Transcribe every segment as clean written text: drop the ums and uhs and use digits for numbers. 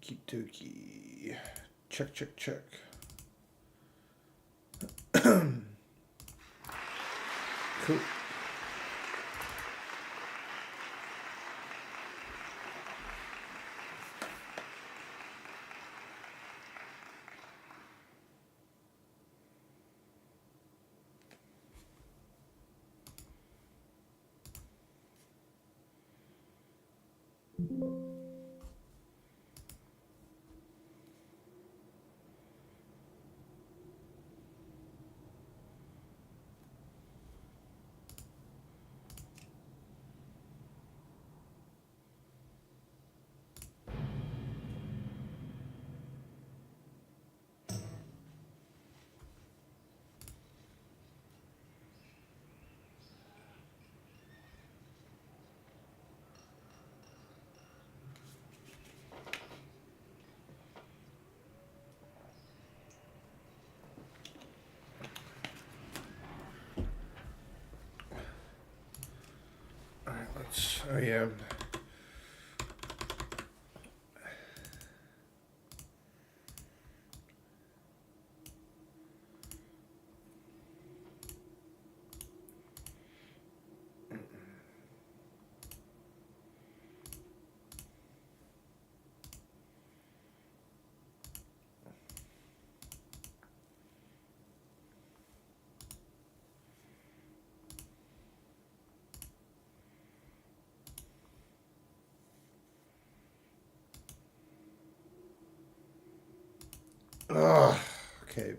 Okie dokie. Check, check, check. Cool. All right, let's. Oh yeah. Ugh. Okay.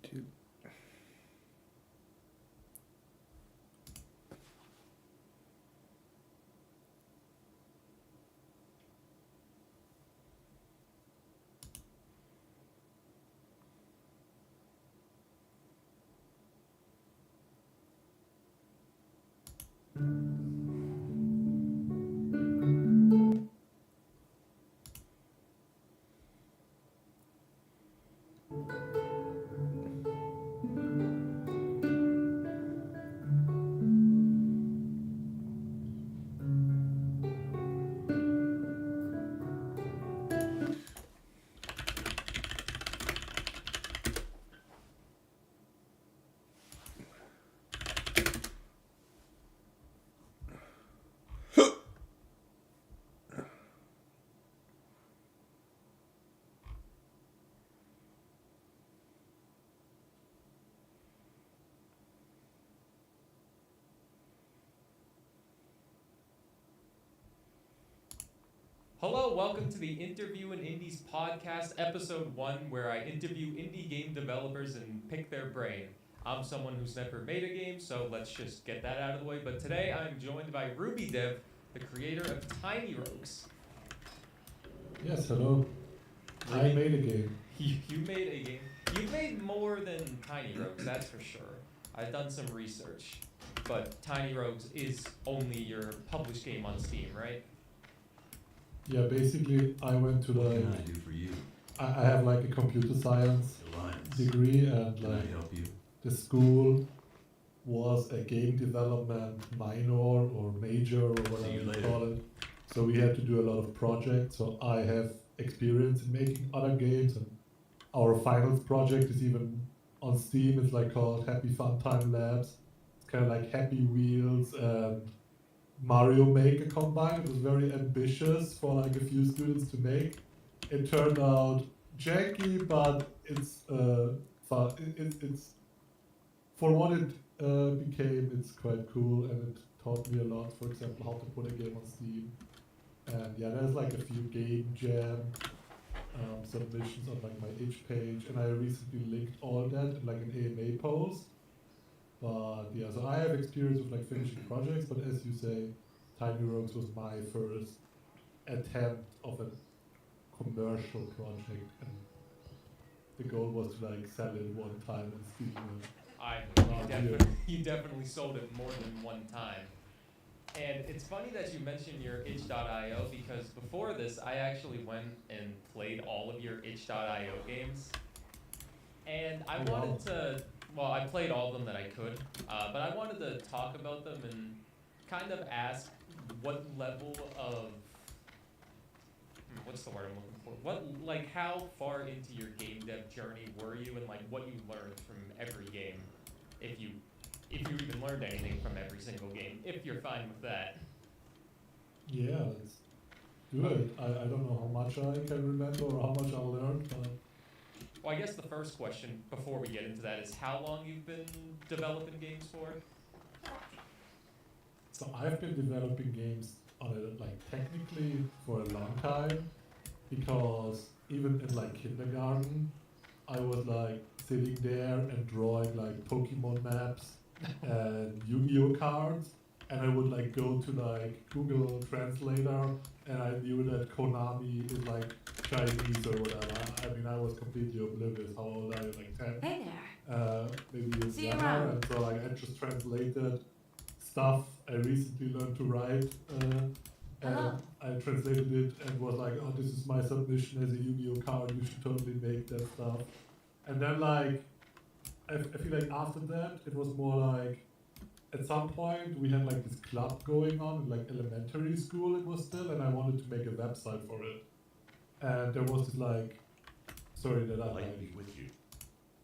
Dude. Hello, welcome to the Interview in Indies podcast, episode 1, where I interview indie game developers and pick their brain. I'm someone who's never made a game, so let's just get that out of the way. But today I'm joined by Ruby Dev, the creator of Tiny Rogues. Yes, hello. I made a game. You made a game. You've made more than Tiny Rogues, that's for sure. I've done some research, but Tiny Rogues is only your published game on Steam, right? Yeah, basically, I went to What like can I do for you? I have like a computer science Alliance. degree, and Can I like help you? the school was a game development minor or major or See whatever you you later. call it. So we had to do a lot of projects. So I have experience in making other games, and our finals project is even on Steam. It's like called Happy Fun Time Labs. It's kind of like Happy Wheels and Mario Maker combined. It was very ambitious for like a few students to make. It turned out janky, but it's fun. It's for what it became. It's quite cool, and it taught me a lot. For example, how to put a game on Steam. And yeah, there's like a few game jam submissions on like my itch page, and I recently linked all that in like an AMA post. But yeah, so I have experience with like finishing projects, but as you say, Tiny Rogues was my first attempt of a commercial project, and the goal was to like sell it one time on Steam. You Yeah. definitely sold it more than one time. And it's funny that you mentioned your itch.io because before this, I actually went and played all of your itch.io games. And I wanted to, well, I played all of them that I could, but I wanted to talk about them and kind of ask what level of, what's the word I'm looking for? Like, how far into your game dev journey were you, and like what you learned from every game, if you even learned anything from every single game, if you're fine with that. Yeah, let's do it. I don't know how much I can remember or how much I learned, but Well, I guess the first question before we get into that is how long you've been developing games for? so I've been developing games on it like technically for a long time, because even in like kindergarten, I was like sitting there and drawing like Pokemon maps and Yu-Gi-Oh cards, and I would like go to like Google Translator, and I knew that Konami is like Chinese or whatever. I mean, I was completely oblivious. How old are you? Like 10? Hey there. Maybe See you younger. around. And so like I just translated stuff I recently learned to write. And I translated it and was like, oh, this is my submission as a Yu-Gi-Oh card. You should totally make that stuff. And then like, I feel like after that, it was more like, at some point we had like this club going on in like elementary school it was still, and I wanted to make a website for it. And there was this like, sorry that I I'd like to like be with you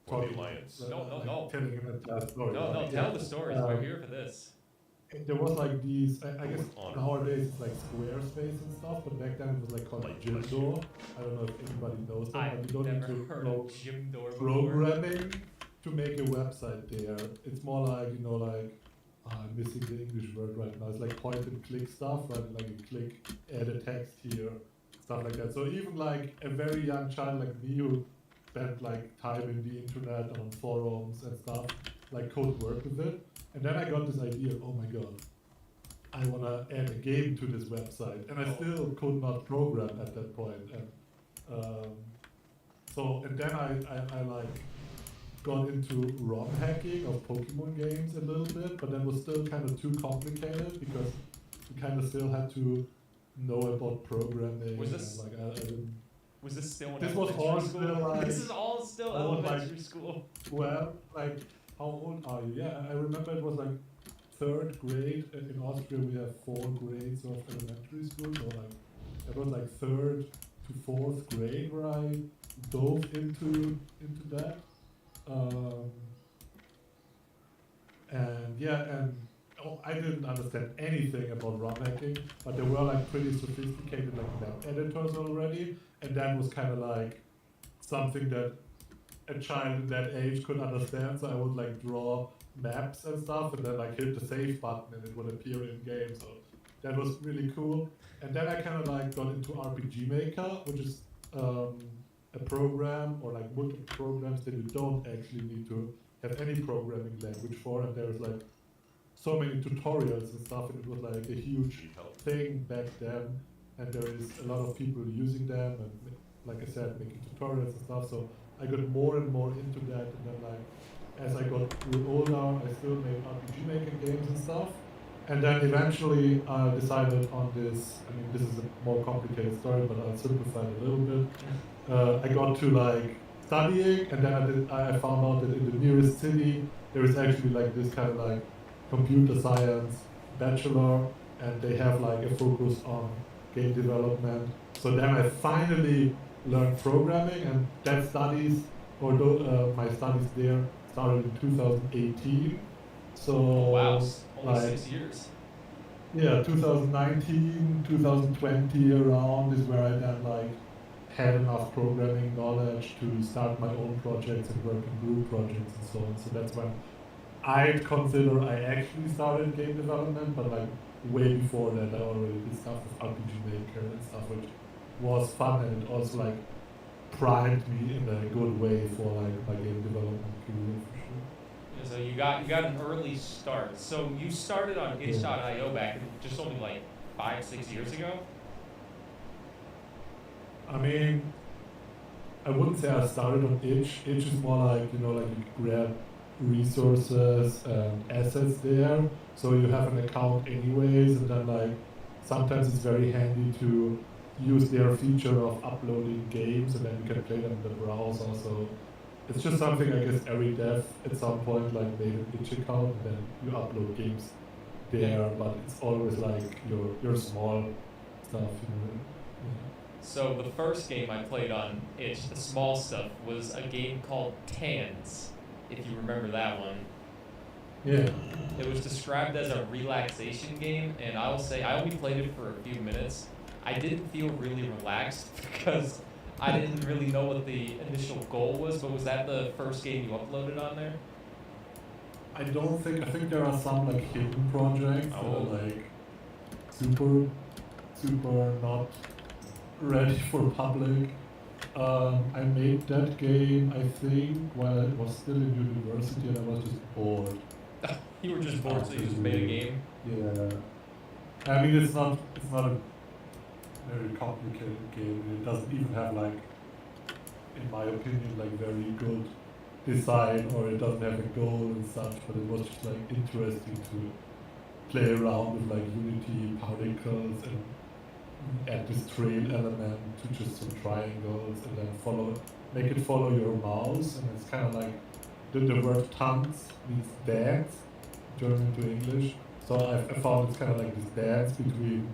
for the talking, alliance. No. telling him that story. No, right? tell the stories. We're here for this. And there was like these, I guess Honor. nowadays it's like Squarespace and stuff, but back then it was like called Like Jimdo. I don't know if anybody knows that, but I've you don't need never to heard know of Jim Door before. programming to make a website there. It's more like, you know, like, I'm missing the English word right now. It's like point and click stuff, right? Like you click, add a text here, stuff like that. So even like a very young child like me who spent like time in the internet and on forums and stuff, like could work with it. And then I got this idea, oh my god, I want to add a game to this website. And I still could not program at that point. And then I like got into ROM hacking of Pokemon games a little bit, but that was still kind of too complicated because you kind of still had to know about programming. Was this- and, like, I didn't, Was this still in This was elementary all school? still, like- This is all still I was, like- elementary school. well, like, how old are you? Yeah, I remember it was like 3rd grade. In Austria, we have 4 grades of elementary school, so like, it was like 3rd to 4th grade where I dove into that. I didn't understand anything about ROM hacking, but there were like pretty sophisticated like map editors already, and that was kind of like something that a child in that age could understand. So I would like draw maps and stuff, and then like hit the save button, and it would appear in game. So that was really cool. And then I kind of like got into RPG Maker, which is a program or like multiple programs that you don't actually need to have any programming language for, and there's like so many tutorials and stuff, and it was like a huge thing back then, and there is a lot of people using them, and like I said, making tutorials and stuff. So I got more and more into that, and then like as I got older, I still made RPG Maker games and stuff. And then eventually I decided on this. I mean, this is a more complicated story, but I'll simplify it a little bit. I got to like studying, and then I found out that in the nearest city there is actually like this kind of like computer science bachelor, and they have like a focus on game development. So then I finally learned programming, and that studies, although my studies there started in 2018. So Wow, only like 6 years. yeah, 2019, 2020 around is where I then like had enough programming knowledge to start my own projects and work in group projects and so on. So that's when I'd consider I actually started game development, but like way before that I already did stuff with RPG Maker and stuff, which was fun, and it also like primed me in a good way for like my game development career for sure. Yeah, so you got an early start. So you started on itch.io back just only like 5-6 years ago. I mean, I wouldn't say I started on itch. Itch is more like, you know, like you grab resources and assets there, so you have an account anyways, and then like sometimes it's very handy to use their feature of uploading games and then you can play them in the browser. So it's just something I guess every dev at some point like made an itch account and then you upload games there, but it's always like your small stuff, Yeah. So the first game I played on itch, the small stuff, was a game called Tans, if you remember that one. Yeah. It was described as a relaxation game, and I will say I only played it for a few minutes. I didn't feel really relaxed because I didn't really know what the initial goal was, but was that the first game you uploaded on there? I think there are some like hidden projects that Oh. are like super not ready for public. I made that game I think while I was still in university and I was just bored. You were just bored, so you just made a game? Yeah. I mean it's not a very complicated game. It doesn't even have like, in my opinion, like very good design, or it doesn't have a goal and such, but it was just like interesting to play around with like Unity particles and add this trail element to just some triangles and then make it follow your mouse, and it's kind of like the word tons means dance, German to English. So I found it's kind of like this dance between,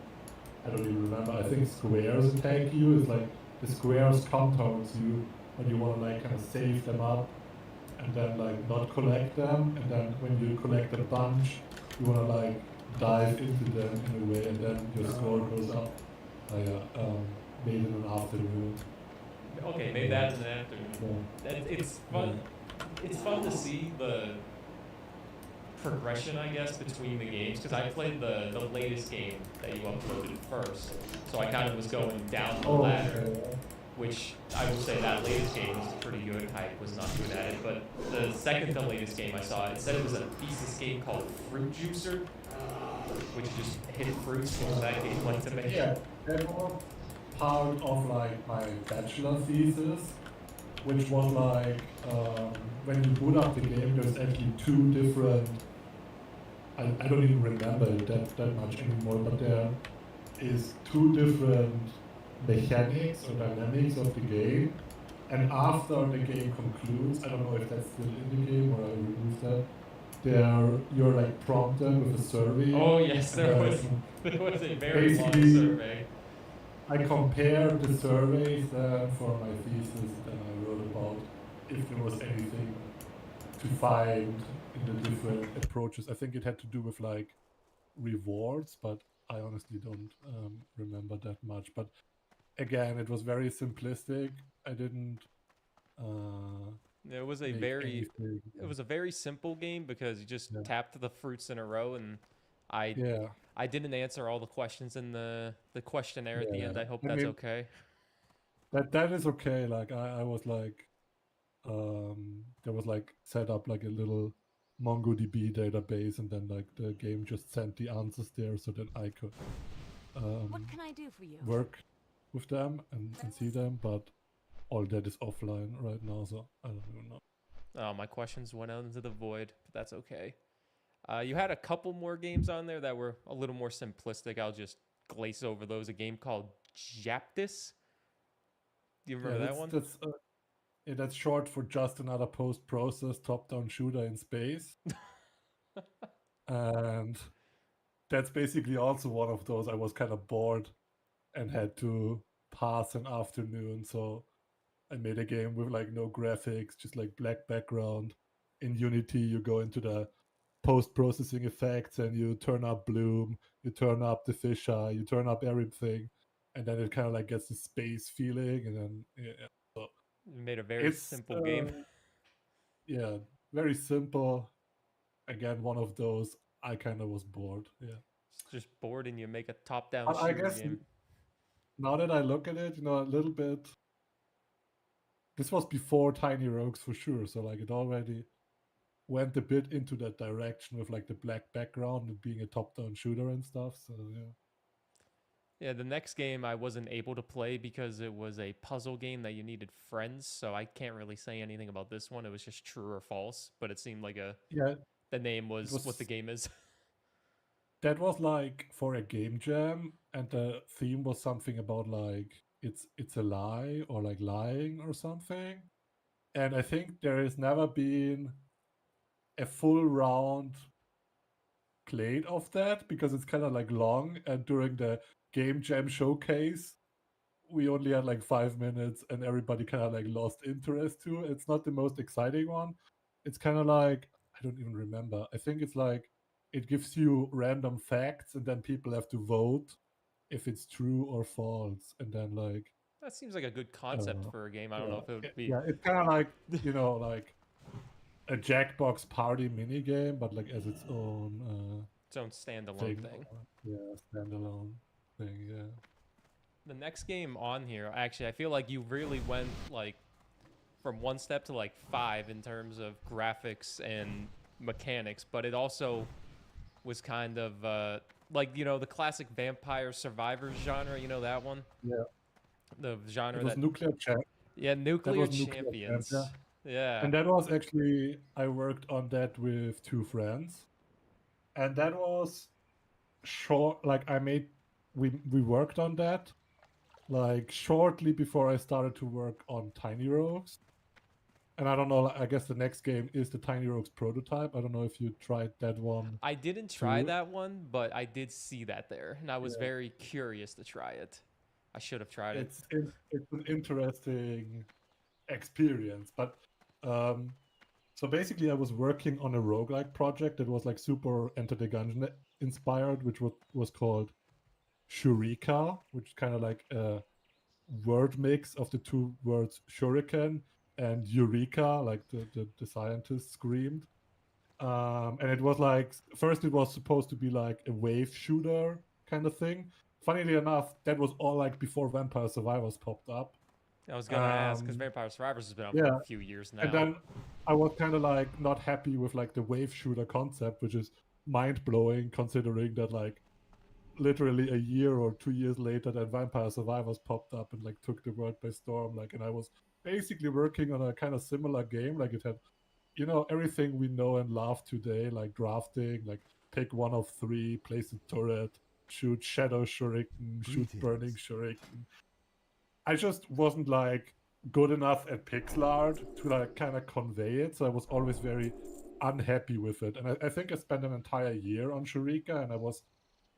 I don't even remember, I think squares attack you. It's like the squares come towards you when you want to like kind of save them up and then like not collect them, and then when you collect a bunch you want to like dive into them in a way and then your score goes up. Made in an afternoon. Okay, made that in an afternoon. It's fun. It's fun to see the progression, I guess, between the games, because I played the latest game that you uploaded first, so I kind of was going down the ladder, which I will say that latest game was pretty good. I was not good at it, but the second to latest game I saw, it said it was a thesis game called Fruit Juicer, which just hit fruits. What was that game like to make? Yeah, that was part of like my bachelor thesis, which was like when you boot up the game, there's actually two different. I don't even remember it that much anymore, but there is two different mechanics or dynamics of the game, and after the game concludes, I don't know if that's still in the game or I removed that. You're like prompted with a survey. Oh yes, there was a very long survey. I compared the surveys for my thesis, and I wrote about if there was anything to find in the different approaches. I think it had to do with like rewards, but I honestly don't remember that much. But again, it was very simplistic. I didn't. It was a very simple game because you just tapped the fruits in a row, and I didn't answer all the questions in the questionnaire at the end. I hope that's okay. That is okay. Like I was like, there was like set up like a little MongoDB database, and then like the game just sent the answers there so that I could what can I do for you? work with them and see them, but all that is offline right now, so I don't even know. Oh, my questions went out into the void, but that's okay. You had a couple more games on there that were a little more simplistic. I'll just glaze over those. A game called Japtis. Do you remember that one? That's short for just another post-process top-down shooter in space. And that's basically also one of those I was kind of bored and had to pass an afternoon, so I made a game with like no graphics, just like black background. In Unity, you go into the post-processing effects and you turn up bloom, you turn up the fisheye, you turn up everything, and then it kind of like gets the space feeling, and then so you made a very simple game. Yeah, very simple. Again, one of those I kind of was bored. Yeah, just bored, and you make a top-down shooter game. Now that I look at it, a little bit. This was before Tiny Rogues for sure, so like it already went a bit into that direction with like the black background and being a top-down shooter and stuff. So yeah. Yeah, the next game I wasn't able to play because it was a puzzle game that you needed friends, so I can't really say anything about this one. It was just true or false, but it seemed like Yeah, the name it was what the was game is. that was like for a game jam, and the theme was something about like it's a lie or like lying or something. And I think there has never been a full round played of that because it's kind of like long. And during the game jam showcase, we only had like 5 minutes, and everybody kind of like lost interest to it. It's not the most exciting one. It's kind of like I don't even remember. I think it's like it gives you random facts, and then people have to vote if it's true or false, and then like That seems like a good concept uh, for a game. I don't know yeah, if it would be yeah, it's kind of like like a Jackbox party mini game, but like as its own its own standalone thing. thing. Yeah, standalone thing. Yeah. The next game on here, actually, I feel like you really went like from one step to like five in terms of graphics and mechanics, but it also was kind of like the classic vampire survivors genre. You know that one, Yeah. the genre It was that Nuclear Champ. That Nuclear was Nuclear Champ. Yeah. Champions. Yeah. And that was actually I worked on that with two friends, and that was short. Like we worked on that like shortly before I started to work on Tiny Rogues. And I don't know. I guess the next game is the Tiny Rogues prototype. I don't know if you tried that one I didn't try too. that one, but I did see that there, and I was Yeah. very curious to try it. I should have tried it. It's an interesting experience, but so basically I was working on a roguelike project that was like super Enter the Gungeon inspired, which was called Shurika, which is kind of like a word mix of the two words shuriken and eureka, like the scientist screamed. And it was like first it was supposed to be like a wave shooter kind of thing. Funnily enough, that was all like before Vampire Survivors popped up. I was gonna ask because Um, Vampire Survivors has been out for yeah, a few years and now. then I was kind of like not happy with like the wave shooter concept, which is mind blowing considering that like literally a year or 2 years later that Vampire Survivors popped up and like took the world by storm. Like, and I was basically working on a kind of similar game. Like it had, everything we know and love today, like drafting, like pick one of three, place a turret, shoot shadow shuriken, shoot burning shuriken. I just wasn't like good enough at pixel art to like kind of convey it. So I was always very unhappy with it. And I think I spent an entire year on Shurika and I was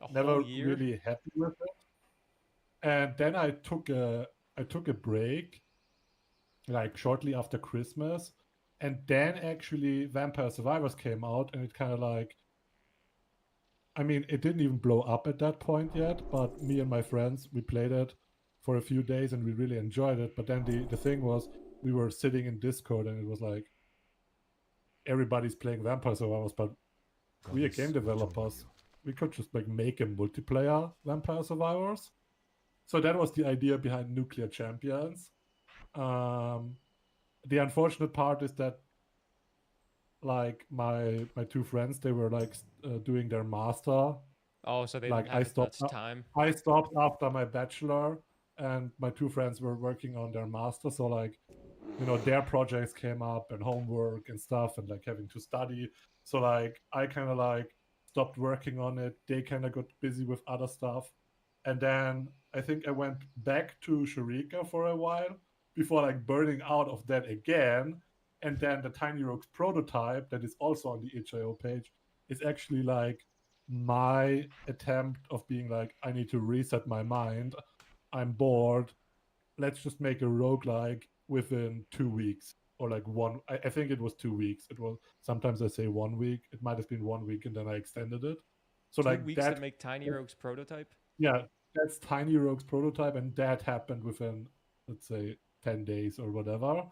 A whole never year. really happy with it. And then I took a break like shortly after Christmas. And then actually Vampire Survivors came out and it kind of like it didn't even blow up at that point yet, but me and my friends, we played it for a few days and we really enjoyed it. But then the thing was, we were sitting in Discord and it was like, everybody's playing Vampire Survivors, but we are game developers. We could just like make a multiplayer Vampire Survivors. So that was the idea behind Nuclear Champions. The unfortunate part is that like my two friends, they were like doing their master. Oh, so they Like didn't have as much time. I stopped after my bachelor, and my two friends were working on their master. So like, their projects came up and homework and stuff, and like having to study. So like, I kind of like stopped working on it. They kind of got busy with other stuff, and then I think I went back to Sharika for a while before like burning out of that again. And then the Tiny Rogues prototype that is also on the itch.io page is actually like my attempt of being like, I need to reset my mind. I'm bored. Let's just make a roguelike within 2 weeks. Or like one, I think it was 2 weeks. It was sometimes I say 1 week. It might have been 1 week and then I extended it. So 2 weeks to make Tiny Rogues prototype. Yeah, that's Tiny Rogues prototype, and that happened within, let's say, 10 days or whatever.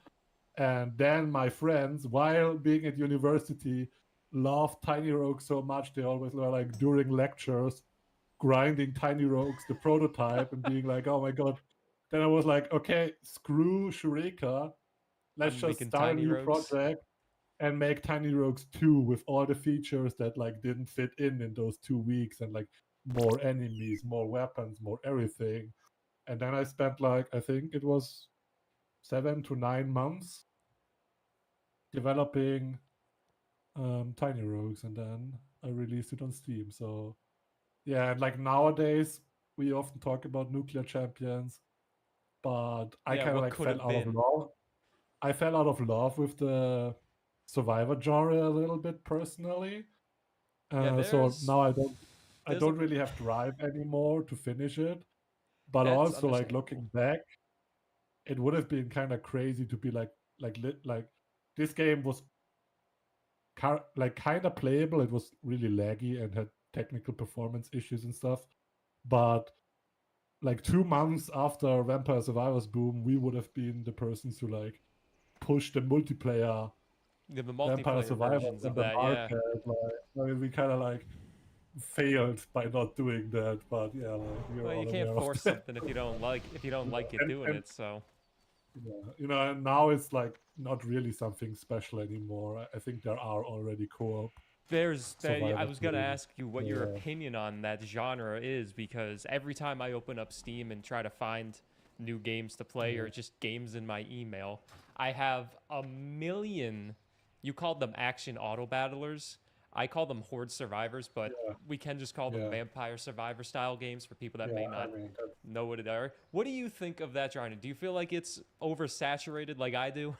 And then my friends, while being at university, loved Tiny Rogues so much, they always were like during lectures, grinding Tiny Rogues, the prototype, and being like, oh my god. Then I was like, okay, screw Shurika. Let's I'm just making start a Tiny new Rogues. project and make Tiny Rogues 2 with all the features that like didn't fit in those 2 weeks and like more enemies, more weapons, more everything. And then I spent like, I think it was 7 to 9 months developing Tiny Rogues, and then I released it on Steam. So yeah, and like nowadays we often talk about Nuclear Champions, but I Yeah, kind of what like could fell have out of been? love. I fell out of love with the survivor genre a little bit personally. Yeah, So now I there's a don't really have drive anymore to finish it. But that's also like understandable. looking back, it would have been kind of crazy to be like this game was like kind of playable. It was really laggy and had technical performance issues and stuff. But like 2 months after Vampire Survivors boom, we would have been the persons who like push the multiplayer Yeah, the Vampire multiplayer Survivors versions in of the that, yeah. market. Like, I mean, we kind of like failed by not doing that, but yeah, like we're Well, you all can't aware of force that. something if you don't like it and, doing and it. So and now it's like not really something special anymore. I think there are already co-op there's that. I survivor was gonna games. ask you what your Yeah. opinion on that genre is, because every time I open up Steam and try to find new games to play Yeah. or just games in my email, I have a million. You called them action auto battlers. I call them horde survivors, but Yeah. we can just call them Yeah. vampire survivor style games for people that Yeah. may I not mean, that, know what it are. What do you think of that genre? Do you feel like it's oversaturated like I do?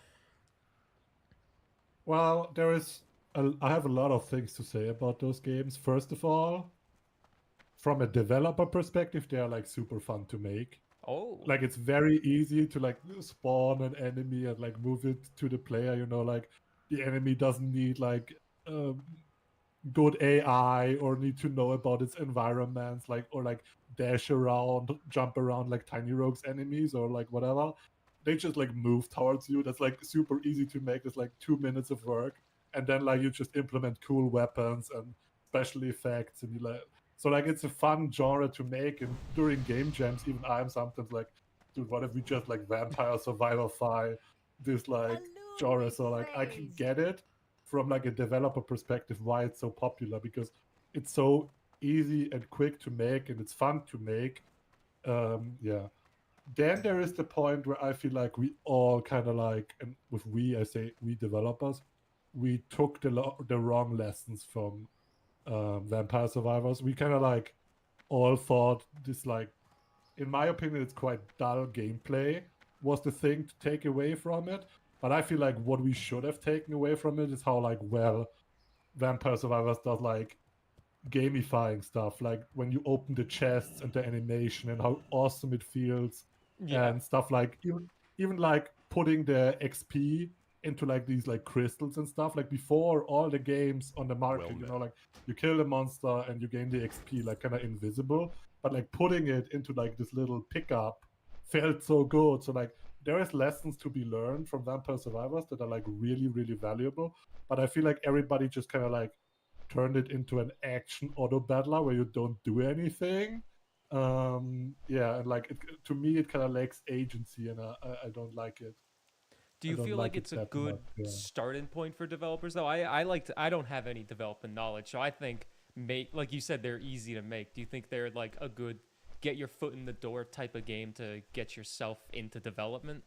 well, there is. I have a lot of things to say about those games. First of all, from a developer perspective, they are like super fun to make. Oh, Like it's very easy to like spawn an enemy and like move it to the player. Like the enemy doesn't need like um, good AI or need to know about its environments, like or like dash around, jump around like Tiny Rogues enemies or like whatever. They just like move towards you. That's like super easy to make. It's like 2 minutes of work, and then like you just implement cool weapons and special effects, and you like so like it's a fun genre to make. And during game jams, even I'm sometimes like, dude, what if we just like vampire survivor this like genre? So like I can get it from like a developer perspective why it's so popular, because it's so easy and quick to make and it's fun to make. Yeah. Then there is the point where I feel like we all kind of like, and with we I say we developers, we took the wrong lessons from Vampire Survivors. We kind of like all thought this like, in my opinion, it's quite dull gameplay was the thing to take away from it. But I feel like what we should have taken away from it is how like well Vampire Survivors does like gamifying stuff, like when you open the chests and the animation and how awesome it feels, yeah. and stuff like even like putting the XP into like these like crystals and stuff. Like before all the games on the market, like you kill the monster and you gain the XP like kind of invisible, but like putting it into like this little pickup felt so good. So like there is lessons to be learned from Vampire Survivors that are like really really valuable, but I feel like everybody just kind of like turned it into an action auto battler where you don't do anything. Yeah, and like to me it kind of lacks agency, and I don't like it. Do I you don't feel like like it it's a that good much. Yeah. starting point for developers though? I don't have any development knowledge, so I think make like you said they're easy to make. Do you think they're like a good get your foot in the door type of game to get yourself into development?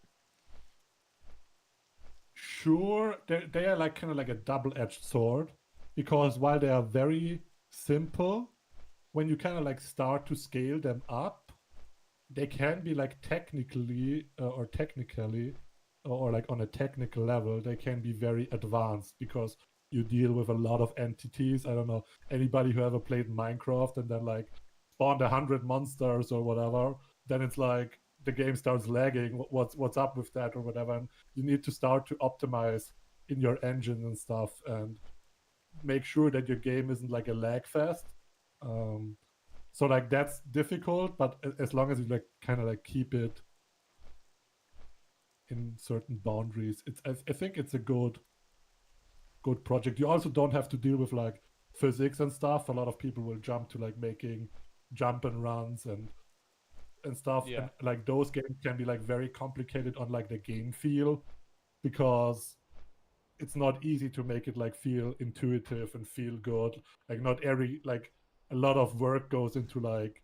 Sure, they are like kind of like a double-edged sword, because while they are very simple, when you kind of like start to scale them up, they can be like technically or like on a technical level, they can be very advanced because you deal with a lot of entities. I don't know, anybody who ever played Minecraft and then like spawned 100 monsters or whatever, then it's like the game starts lagging. What's up with that or whatever? And you need to start to optimize in your engine and stuff and make sure that your game isn't like a lag fest. So like that's difficult, but as long as you like kind of like keep it in certain boundaries, I think it's a good project. You also don't have to deal with like physics and stuff. A lot of people will jump to like making jump and runs and stuff, Yeah. and like those games can be like very complicated on like the game feel, because it's not easy to make it like feel intuitive and feel good. Like not every like a lot of work goes into like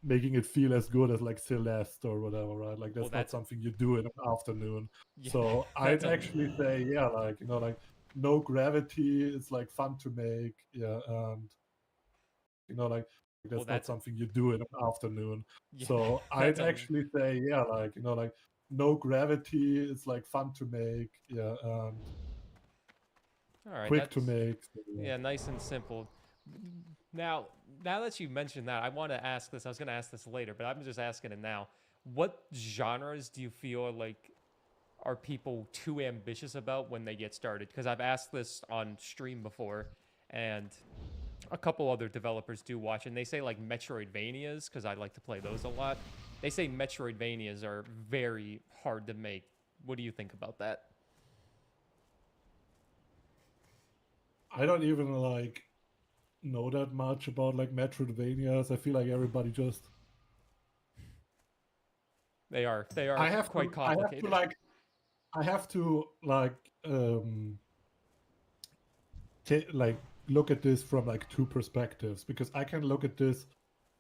making it feel as good as like Celeste or whatever, right? Like Well, that's not that's something you do in an afternoon. yeah, So that's I'd actually say, yeah, like like no gravity is like fun to make, yeah, and like well, that's not that's something you do in an afternoon. yeah, So I'd that's actually say, yeah, like like no gravity is like fun to make, yeah, and all right. quick to That's make. So, yeah. yeah, nice and simple. Now, now that you mentioned that, I want to ask this. I was going to ask this later, but I'm just asking it now. What genres do you feel like are people too ambitious about when they get started? Because I've asked this on stream before, and a couple other developers do watch, and they say like Metroidvanias, because I like to play those a lot. They say Metroidvanias are very hard to make. What do you think about that? I don't even like know that much about like Metroidvanias. I feel like everybody just They are I have quite to I have to complicated. like I have to like look at this from like two perspectives, because I can look at this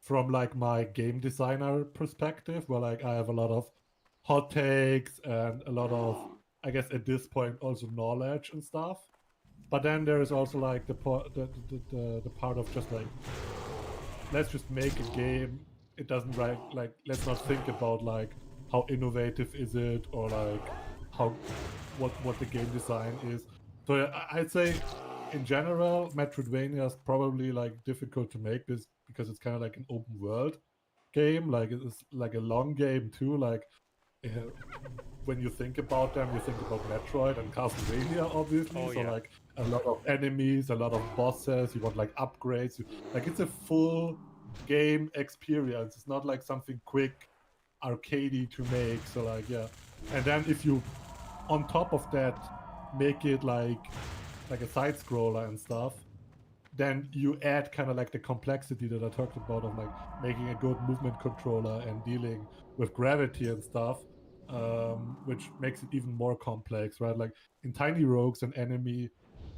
from like my game designer perspective, where like I have a lot of hot takes and a lot of, I guess at this point, also knowledge and stuff. But then there is also like the part of just like, let's just make a game. It doesn't like let's not think about like how innovative is it, or like how what the game design is. So I'd say in general, Metroidvania is probably like difficult to make this because it's kind of like an open world game. Like it's like a long game too. Like uh, when you think about them, you think about Metroid and Castlevania, obviously. Oh So yeah. like a lot of enemies, a lot of bosses. You want like upgrades. Like it's a full game experience. It's not like something quick, arcadey to make. So like yeah, and then if you on top of that make it like a side scroller and stuff, then you add kind of like the complexity that I talked about of like making a good movement controller and dealing with gravity and stuff, which makes it even more complex, right? Like in Tiny Rogues, an enemy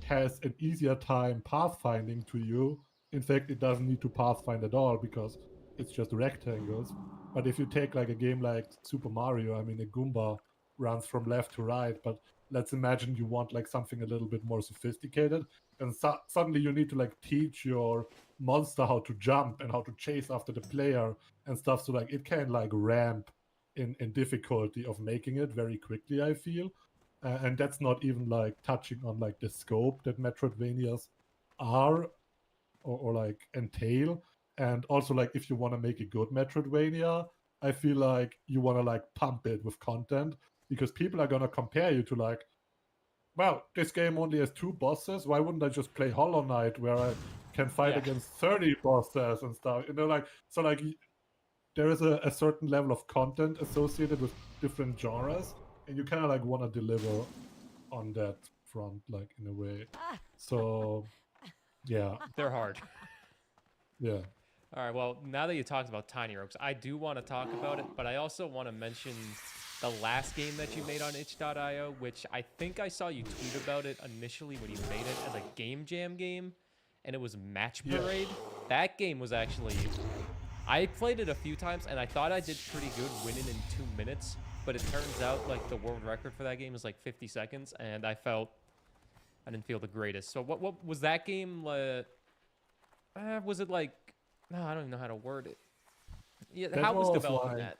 has an easier time pathfinding to you. In fact, it doesn't need to pathfind at all because it's just rectangles. But if you take like a game like Super Mario, I mean, a Goomba runs from left to right, but let's imagine you want like something a little bit more sophisticated, and suddenly you need to like teach your monster how to jump and how to chase after the player and stuff. So like it can like ramp in difficulty of making it very quickly, I feel. And that's not even like touching on like the scope that Metroidvanias are, or like entail. And also like if you want to make a good Metroidvania, I feel like you want to like pump it with content, because people are going to compare you to like, well, this game only has 2 bosses. Why wouldn't I just play Hollow Knight, where I can fight Yeah. against 30 bosses and stuff? Like, so like there is a certain level of content associated with different genres, and you kind of like want to deliver on that front, like in a way. So yeah, They're hard. yeah. All right. Well, now that you talked about Tiny Rogues, I do want to talk about it, but I also want to mention the last game that you made on itch.io, which I think I saw you tweet about it initially when you made it as a game jam game, and it was Match Yeah. Parade. That game was actually, I played it a few times, and I thought I did pretty good winning in 2 minutes, but it turns out like the world record for that game is like 50 seconds, and I didn't feel the greatest. So what was that game? Was it like? No, I don't even know how to word it. Yeah, That how was was developing like that?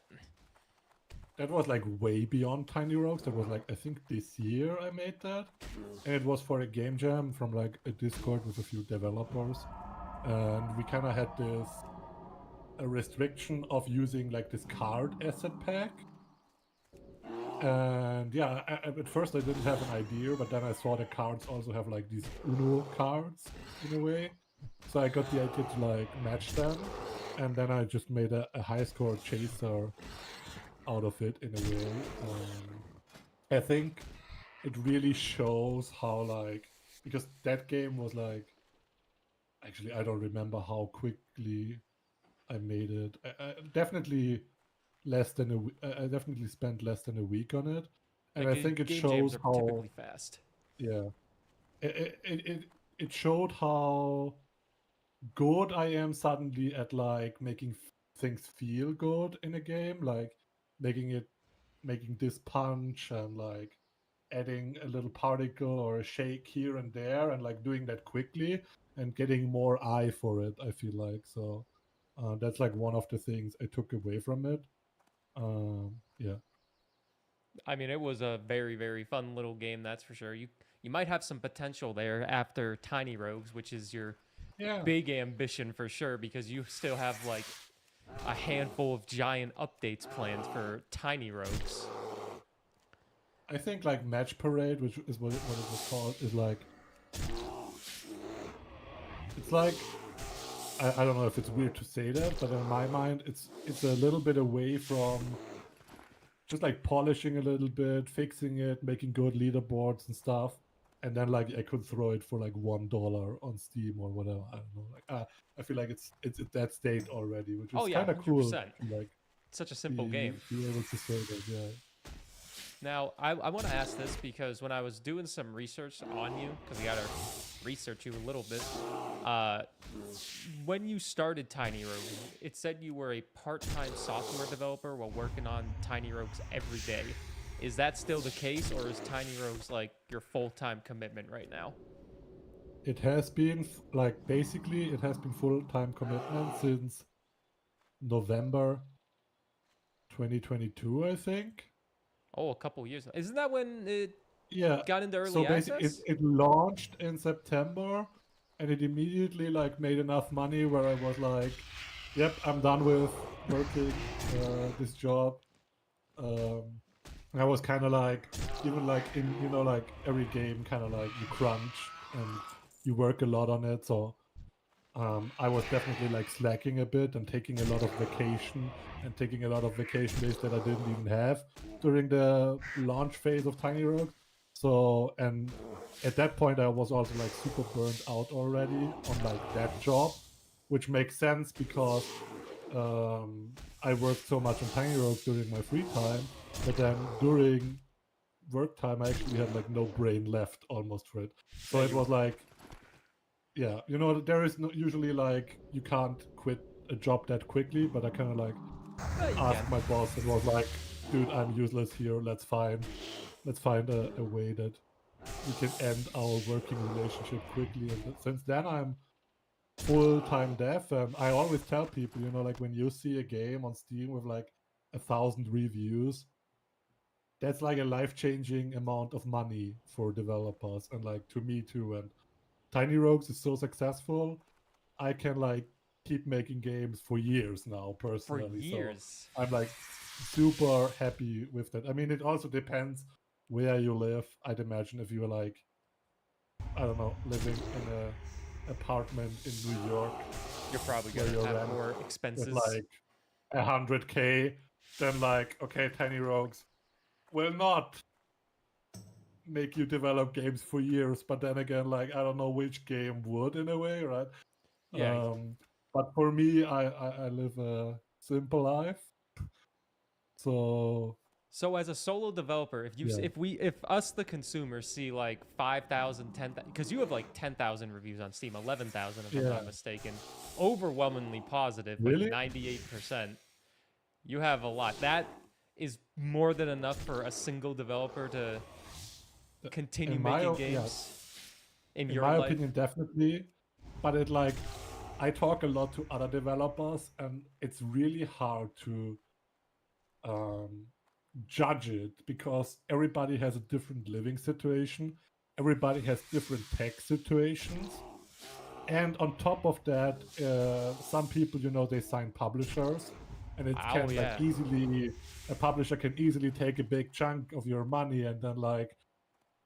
that was like way beyond Tiny Rogues. That was like, I think this year I made that, and it was for a game jam from like a Discord with a few developers, and we kind of had this a restriction of using like this card asset pack. And yeah, at first I didn't have an idea, but then I saw the cards also have like these Uno cards in a way. So I got the idea to like match them, and then I just made a high score chaser out of it in a way. I think it really shows how like, because that game was like, actually I don't remember how quickly I made it. I definitely less than I definitely spent less than a week on it, Yeah, and I think it game jams shows are how, typically fast. yeah, it showed how good I am suddenly at like making things feel good in a game, like making this punch and like adding a little particle or a shake here and there and like doing that quickly and getting more eye for it, I feel like. So that's like one of the things I took away from it. Yeah. I mean, it was a very, very fun little game, that's for sure. You might have some potential there after Tiny Rogues, which is your Yeah. big ambition for sure, because you still have like a handful of giant updates planned for Tiny Rogues. I think like Match Parade, which is what it was called, is like it's like I don't know if it's weird to say that, but in my mind it's a little bit away from just like polishing a little bit, fixing it, making good leaderboards and stuff. And then like I could throw it for like $1 on Steam or whatever. I don't know. Like I feel like it's at that state already, which is Oh yeah, kind of cool. 100%. Like Such a simple game. be able to say that, yeah. Now, I want to ask this because when I was doing some research on you, because we got to research you a little bit, when you started Tiny Rogues, it said you were a part-time software developer while working on Tiny Rogues every day. Is that still the case, or is Tiny Rogues like your full-time commitment right now? It has been like basically it has been full-time commitment since November 2022, I think. Oh, a couple years. Isn't that when it Yeah. got into early So basically, access? it launched in September, and it immediately like made enough money where I was like, "Yep, I'm done with working this job." And I was kind of like, even like in like every game, kind of like you crunch and you work a lot on it. So I was definitely like slacking a bit and taking a lot of vacation and taking a lot of vacation days that I didn't even have during the launch phase of Tiny Rogue. So, and at that point, I was also like super burned out already on like that job, which makes sense because I worked so much on Tiny Rogue during my free time, but then during work time, I actually had like no brain left almost for it. So it was like, yeah, there is no, usually like you can't quit a job that quickly, but I kind of like asked my boss and was like, dude, I'm useless here. Let's find a way that we can end our working relationship quickly. And since then, I'm full-time dev, and I always tell people, like when you see a game on Steam with like 1,000 reviews, that's like a life-changing amount of money for developers, and like to me too. And Tiny Rogues is so successful, I can like keep making games for years now personally. For years. So I'm like super happy with that. I mean, it also depends where you live. I'd imagine if you're like, I don't know, living in a apartment in New York, You're probably gonna have more expenses. with like 100K, then like, okay, Tiny Rogues will not make you develop games for years. But then again, like, I don't know which game would in a way, right? Yeah. But for me, I live a simple life. So as a solo developer, if us the consumers see like 5,000, 10,000, because you have like 10,000 reviews on Steam, 11,000 if I'm not mistaken, overwhelmingly positive, Really? like 98%. You have a lot. That is more than enough for a single developer to continue making games in your my life. opinion, definitely. But it like, I talk a lot to other developers, and it's really hard to judge it because everybody has a different living situation, everybody has different tech situations, and on top of that, some people, they sign publishers, and it can like easily, a publisher can easily take a big chunk of your money, and then like,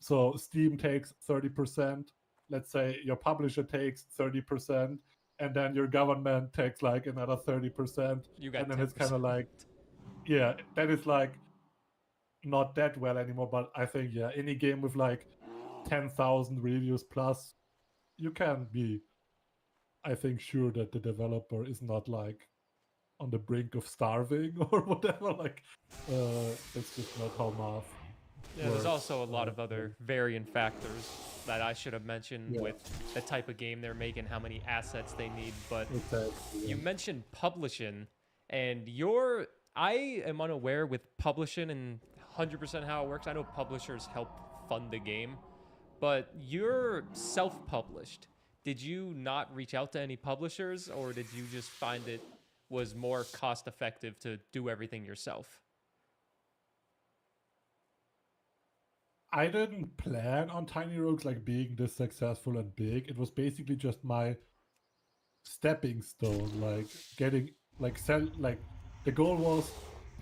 so Steam takes 30%, let's say your publisher takes 30%, and then your government takes like another 30%, And then it's kind of like, yeah, that is like not that well anymore. But I think, yeah, any game with like 10,000 reviews plus, you can be, I think, sure that the developer is not like on the brink of starving or whatever. Like, it's just not how math Yeah, there's works. also a lot of other varying factors. that I should have mentioned with the type of game they're making, how many assets they need. But you mentioned publishing, and I am unaware with publishing and 100% how it works. I know publishers help fund the game, but you're self-published. Did you not reach out to any publishers, or did you just find it was more cost effective to do everything yourself? I didn't plan on Tiny Rogues like being this successful and big. It was basically just my stepping stone, like getting like the goal was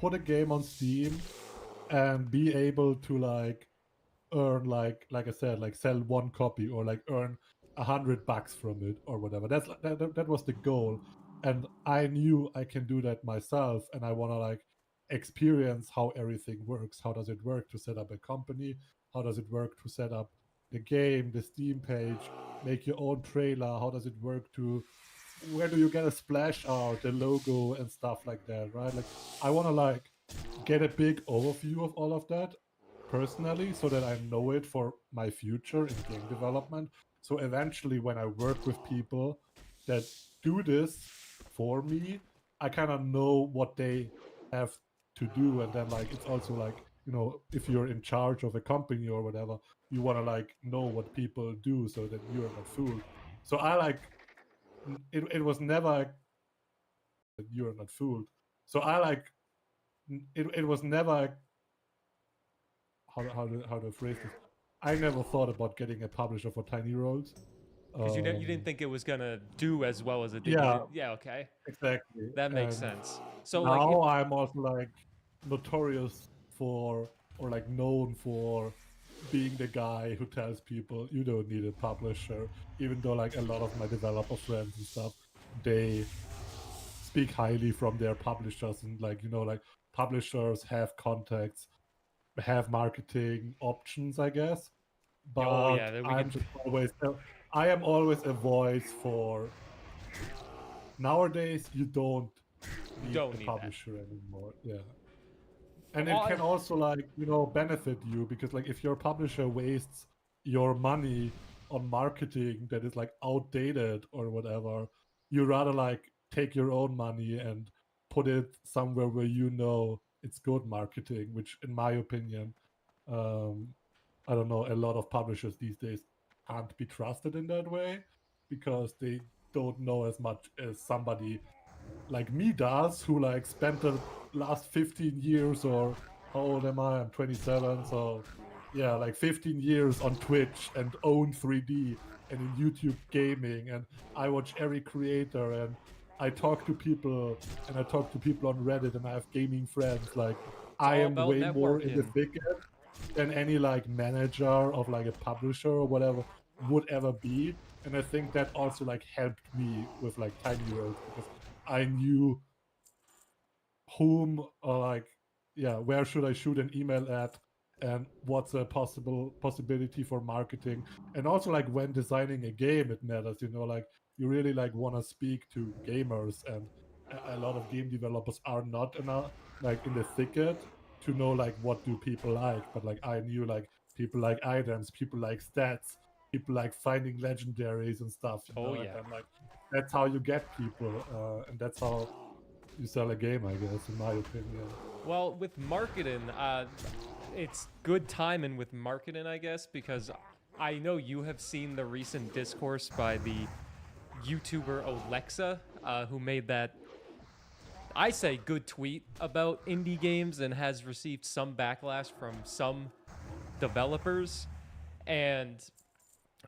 put a game on Steam and be able to like earn like I said, like sell one copy or like earn $100 from it or whatever. That was the goal. And I knew I can do that myself, and I want to like experience how everything works. How does it work to set up a company? How does it work to set up the game, the Steam page, make your own trailer? How does it work to where do you get a splash art, the logo and stuff like that, right? Like I want to like get a big overview of all of that personally so that I know it for my future in game development. So eventually when I work with people that do this for me, I kind of know what they have to do. And then like it's also like, you know, if you're in charge of a company or whatever, you want to like know what people do so that you're not fooled. So I like it was never that you're not fooled. So I like it was never how to phrase this. I never thought about getting a publisher for Tiny Roads. Because you didn't think it was gonna do as well as it did. Yeah. Yeah. Okay. Exactly. That makes sense. So now like, I'm also like notorious for or like known for being the guy who tells people you don't need a publisher, even though like a lot of my developer friends and stuff, they speak highly from their publishers, and like, you know, like publishers have contacts, have marketing options, I guess. But I am always a voice for nowadays you don't need a publisher anymore. Yeah. And it can also like, you know, benefit you because like if your publisher wastes your money on marketing that is like outdated or whatever, you rather like take your own money and put it somewhere where you know it's good marketing, which in my opinion, I don't know, a lot of publishers these days can't be trusted in that way because they don't know as much as somebody like me does, who like spent the last 15 years, or how old am I? I'm 27, so yeah, like 15 years on Twitch and own 3D and in YouTube gaming, and I watch every creator and I talk to people and I talk to people on Reddit and I have gaming friends. Like I am way more in the thicket than any like manager of like a publisher or whatever would ever be. And I think that also like helped me with like Tiny Roads because I knew whom or like, yeah, where should I shoot an email at and what's a possibility for marketing. And also like when designing a game, it matters, you know, like you really like want to speak to gamers, and a lot of game developers are not enough like in the thicket to know like what do people like. But like I knew like people like items, people like stats, people like finding legendaries and stuff, you know? Yeah. And like that's how you get people, and that's how you sell a game, I guess, in my opinion. Well, with marketing, it's good timing with marketing, I guess, because I know you have seen the recent discourse by the YouTuber Alexa, who made that, I say, good tweet about indie games and has received some backlash from some developers. And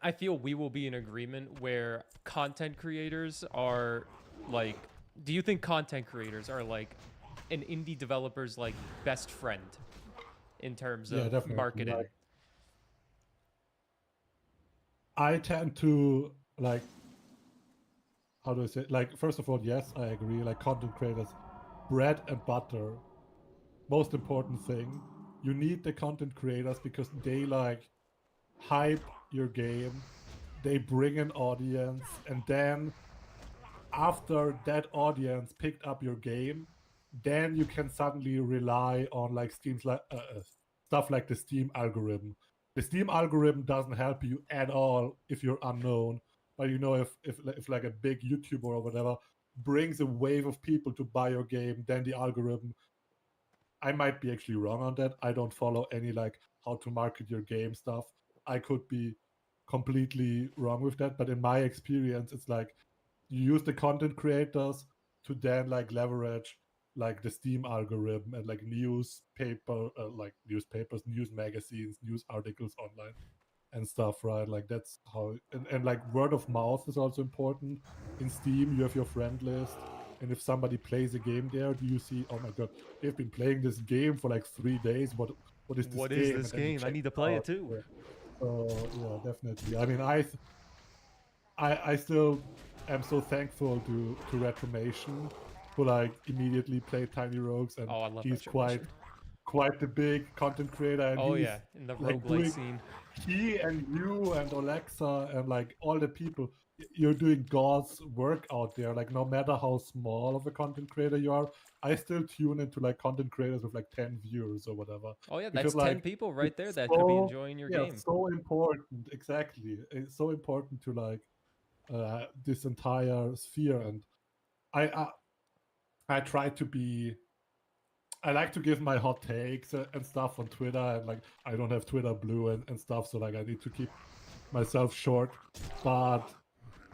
I feel we will be in agreement where content creators are like, do you think content creators are like an indie developer's like best friend in terms of marketing? Like, I tend to like, how do I say? Like, first of all, yes, I agree. Like content creators, bread and butter, most important thing. You need the content creators because they like hype your game, they bring an audience, and then after that audience picked up your game, then you can suddenly rely on like Steam's like stuff like the Steam algorithm. the Steam algorithm doesn't help you at all if you're unknown. But if like a big YouTuber or whatever brings a wave of people to buy your game, then the algorithm. I might be actually wrong on that. I don't follow any like how to market your game stuff. I could be completely wrong with that, but in my experience, it's like you use the content creators to then like leverage like the Steam algorithm and like newspapers, news magazines, news articles online and stuff, right? Like that's how and like word of mouth is also important. In Steam, you have your friend list. And if somebody plays a game there, do you see, oh my god, they've been playing this game for like 3 days. What is this What is game? this And then you game? I check need to it play it out. too. Yeah. So yeah, definitely. I mean, I still am so thankful to Retromation, who like immediately played Tiny Rogues, and Oh, I love he's Retromation. quite the big content creator, and Oh he's yeah, in the like roguelike doing scene. he and you and Alexa and like all the people, you're doing God's work out there. Like no matter how small of a content creator you are, I still tune into like content creators with like 10 viewers or whatever. Oh yeah, that's Because 10 like people right there it's that could be so enjoying your yeah, game. so important. Exactly. It's so important to like this entire sphere. And I I try to be I like to give my hot takes and stuff on Twitter, and like I don't have Twitter Blue and stuff, so like I need to keep myself short. But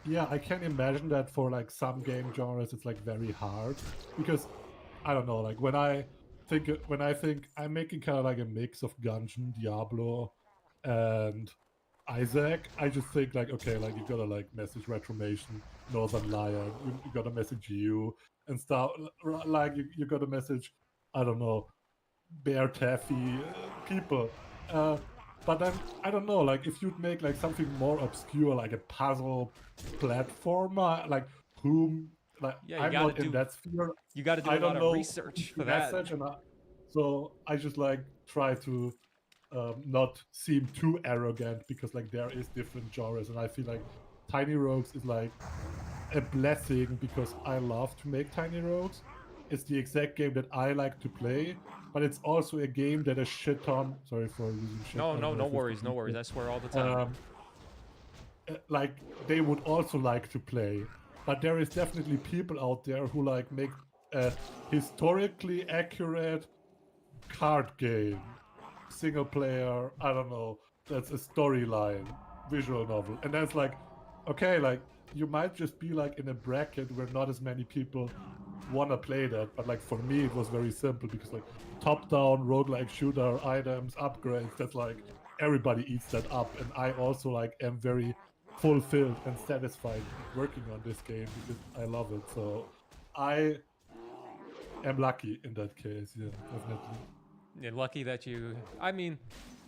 yeah, I can imagine that for like some game genres, it's like very hard because I don't know. Like when I think I'm making kind of like a mix of Gungeon, Diablo, and Isaac, I just think like okay, like you gotta like message Retromation, Northern Lion, you gotta message you and stuff. Like you gotta message, I don't know, Bear Taffy people. But then I don't know, like if you'd make like something more obscure, like a puzzle platformer, like whom like Yeah, I'm not in that sphere. you got to do I a lot don't of know who research to for that. message, so I just like try to not seem too arrogant because like there is different genres, and I feel like Tiny Rogues is like a blessing because I love to make Tiny Rogues. It's the exact game that I like to play, but it's also a game that a shit ton. Sorry for using shit. No, I don't no, know no if worries, no it's worries. I swear all the time. like they would also like to play, but there is definitely people out there who like make a historically accurate card game, single player. I don't know. That's a storyline, visual novel, and that's like, okay, like you might just be like in a bracket where not as many people want to play that, but like for me it was very simple because like top-down roguelike shooter items upgrades, that's like everybody eats that up, and I also like am very fulfilled and satisfied working on this game because I love it. So I am lucky in that case. Yeah, definitely. You're lucky that you. I mean,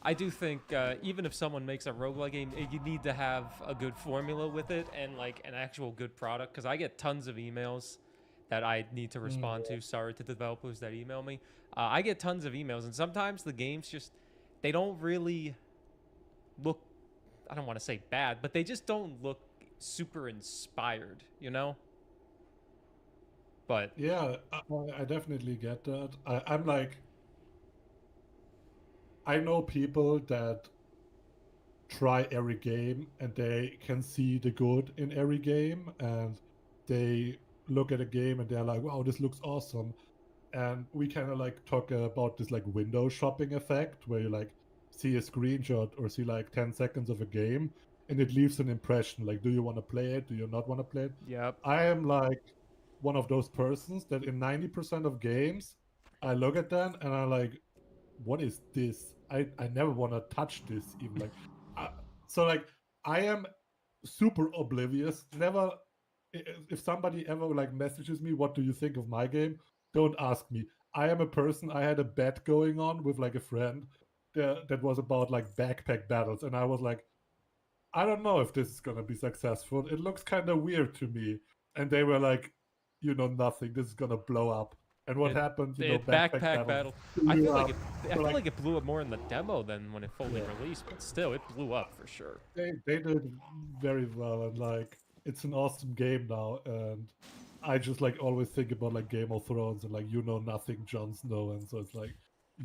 I do think even if someone makes a roguelike game, you need to have a good formula with it and like an actual good product. Because I get tons of emails that I need to respond to. Sorry to the developers that email me. I get tons of emails, and sometimes the games just they don't really look. I don't want to say bad, but they just don't look super inspired, you know. But Yeah, I definitely get that. I'm like, I know people that try every game and they can see the good in every game, and they look at a game and they're like, wow, this looks awesome. And we kind of like talk about this like window shopping effect where you like see a screenshot or see like 10 seconds of a game and it leaves an impression like, do you want to play it? Do you not want to play it? yep. I am like one of those persons that in 90% of games, I look at them and I'm like, what is this? I never want to touch this even like uh, so like I am super oblivious. Never if somebody ever like messages me, what do you think of my game? Don't ask me. I am a person. I had a bet going on with like a friend that was about like backpack battles, and I was like, I don't know if this is gonna be successful. It looks kind of weird to me. And they were like, you know, nothing. This is gonna blow up. And what It, happened? You know, it backpack backpack battle battle. I blew feel like up. it. I So feel like like it blew up more in the demo than when it fully yeah, released, but still, it blew up for sure. they did very well, and like it's an awesome game now. And I just like always think about like Game of Thrones and like you know nothing, Jon Snow, and so it's like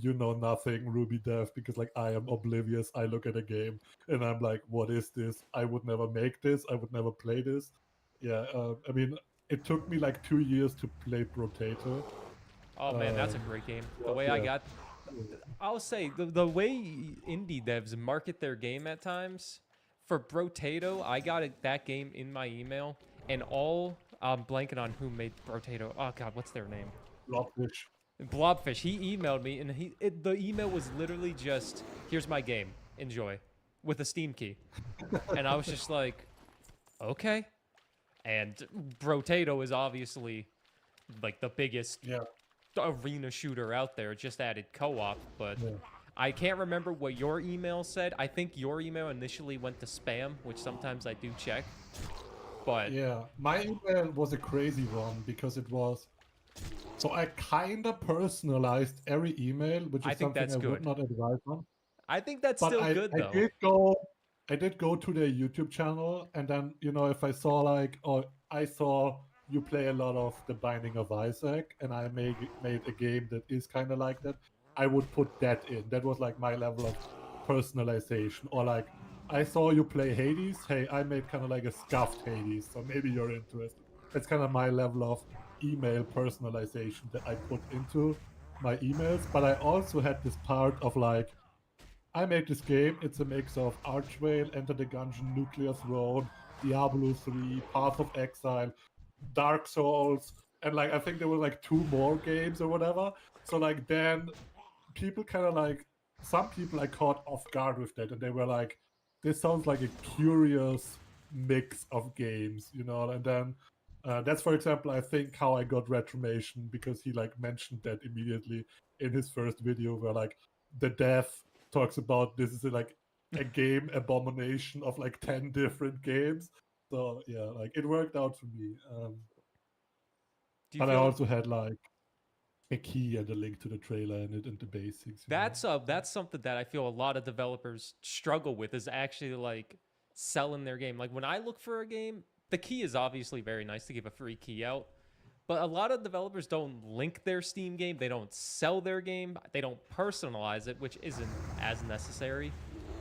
you know nothing, Ruby dev, because like I am oblivious. I look at a game and I'm like, what is this? I would never make this. I would never play this. Yeah, I mean, it took me like 2 years to play Brotato. Oh man, that's a great game. The way I yeah. got, I'll say the way indie devs market their game at times. For Brotato, I got that game in my email, and I'm blanking on who made Brotato. Oh god, what's their name? Blobfish. Blobfish. He emailed me, and the email was literally just, "Here's my game, enjoy," with a Steam key, and I was just like, okay. And Brotato is obviously like the biggest arena shooter out there. It just added co-op, but I can't remember what your email said. I think your email initially went to spam, which sometimes I do check. But yeah, my email was a crazy one because it was. So I kind of personalized every email, which is something I would not advise on. I think that's still good though. I did go to their YouTube channel, and then if I saw like, I saw you play a lot of The Binding of Isaac, and I made a game that is kind of like that, I would put that in. That was like my level of personalization. Or like, I saw you play Hades. Hey, I made kind of like a scuffed Hades, so maybe you're interested. That's kind of my level of email personalization that I put into my emails. But I also had this part of like, I made this game. It's a mix of Archvale, Enter the Gungeon, Nuclear Throne, Diablo 3, Path of Exile, Dark Souls, and like I think there were like 2 more games or whatever. So like then people kind of like, some people I caught off guard with that, and they were like, this sounds like a curious mix of games, and then that's, for example, I think how I got Retromation, because he like mentioned that immediately in his first video, where like the dev talks about this is like a game abomination of like 10 different games. So yeah, like it worked out for me. But I also had like a key and a link to the trailer and the basics. That's something that I feel a lot of developers struggle with, is actually like selling their game. Like when I look for a game, the key is obviously very nice to give a free key out, but a lot of developers don't link their Steam game. They don't sell their game. They don't personalize it, which isn't as necessary.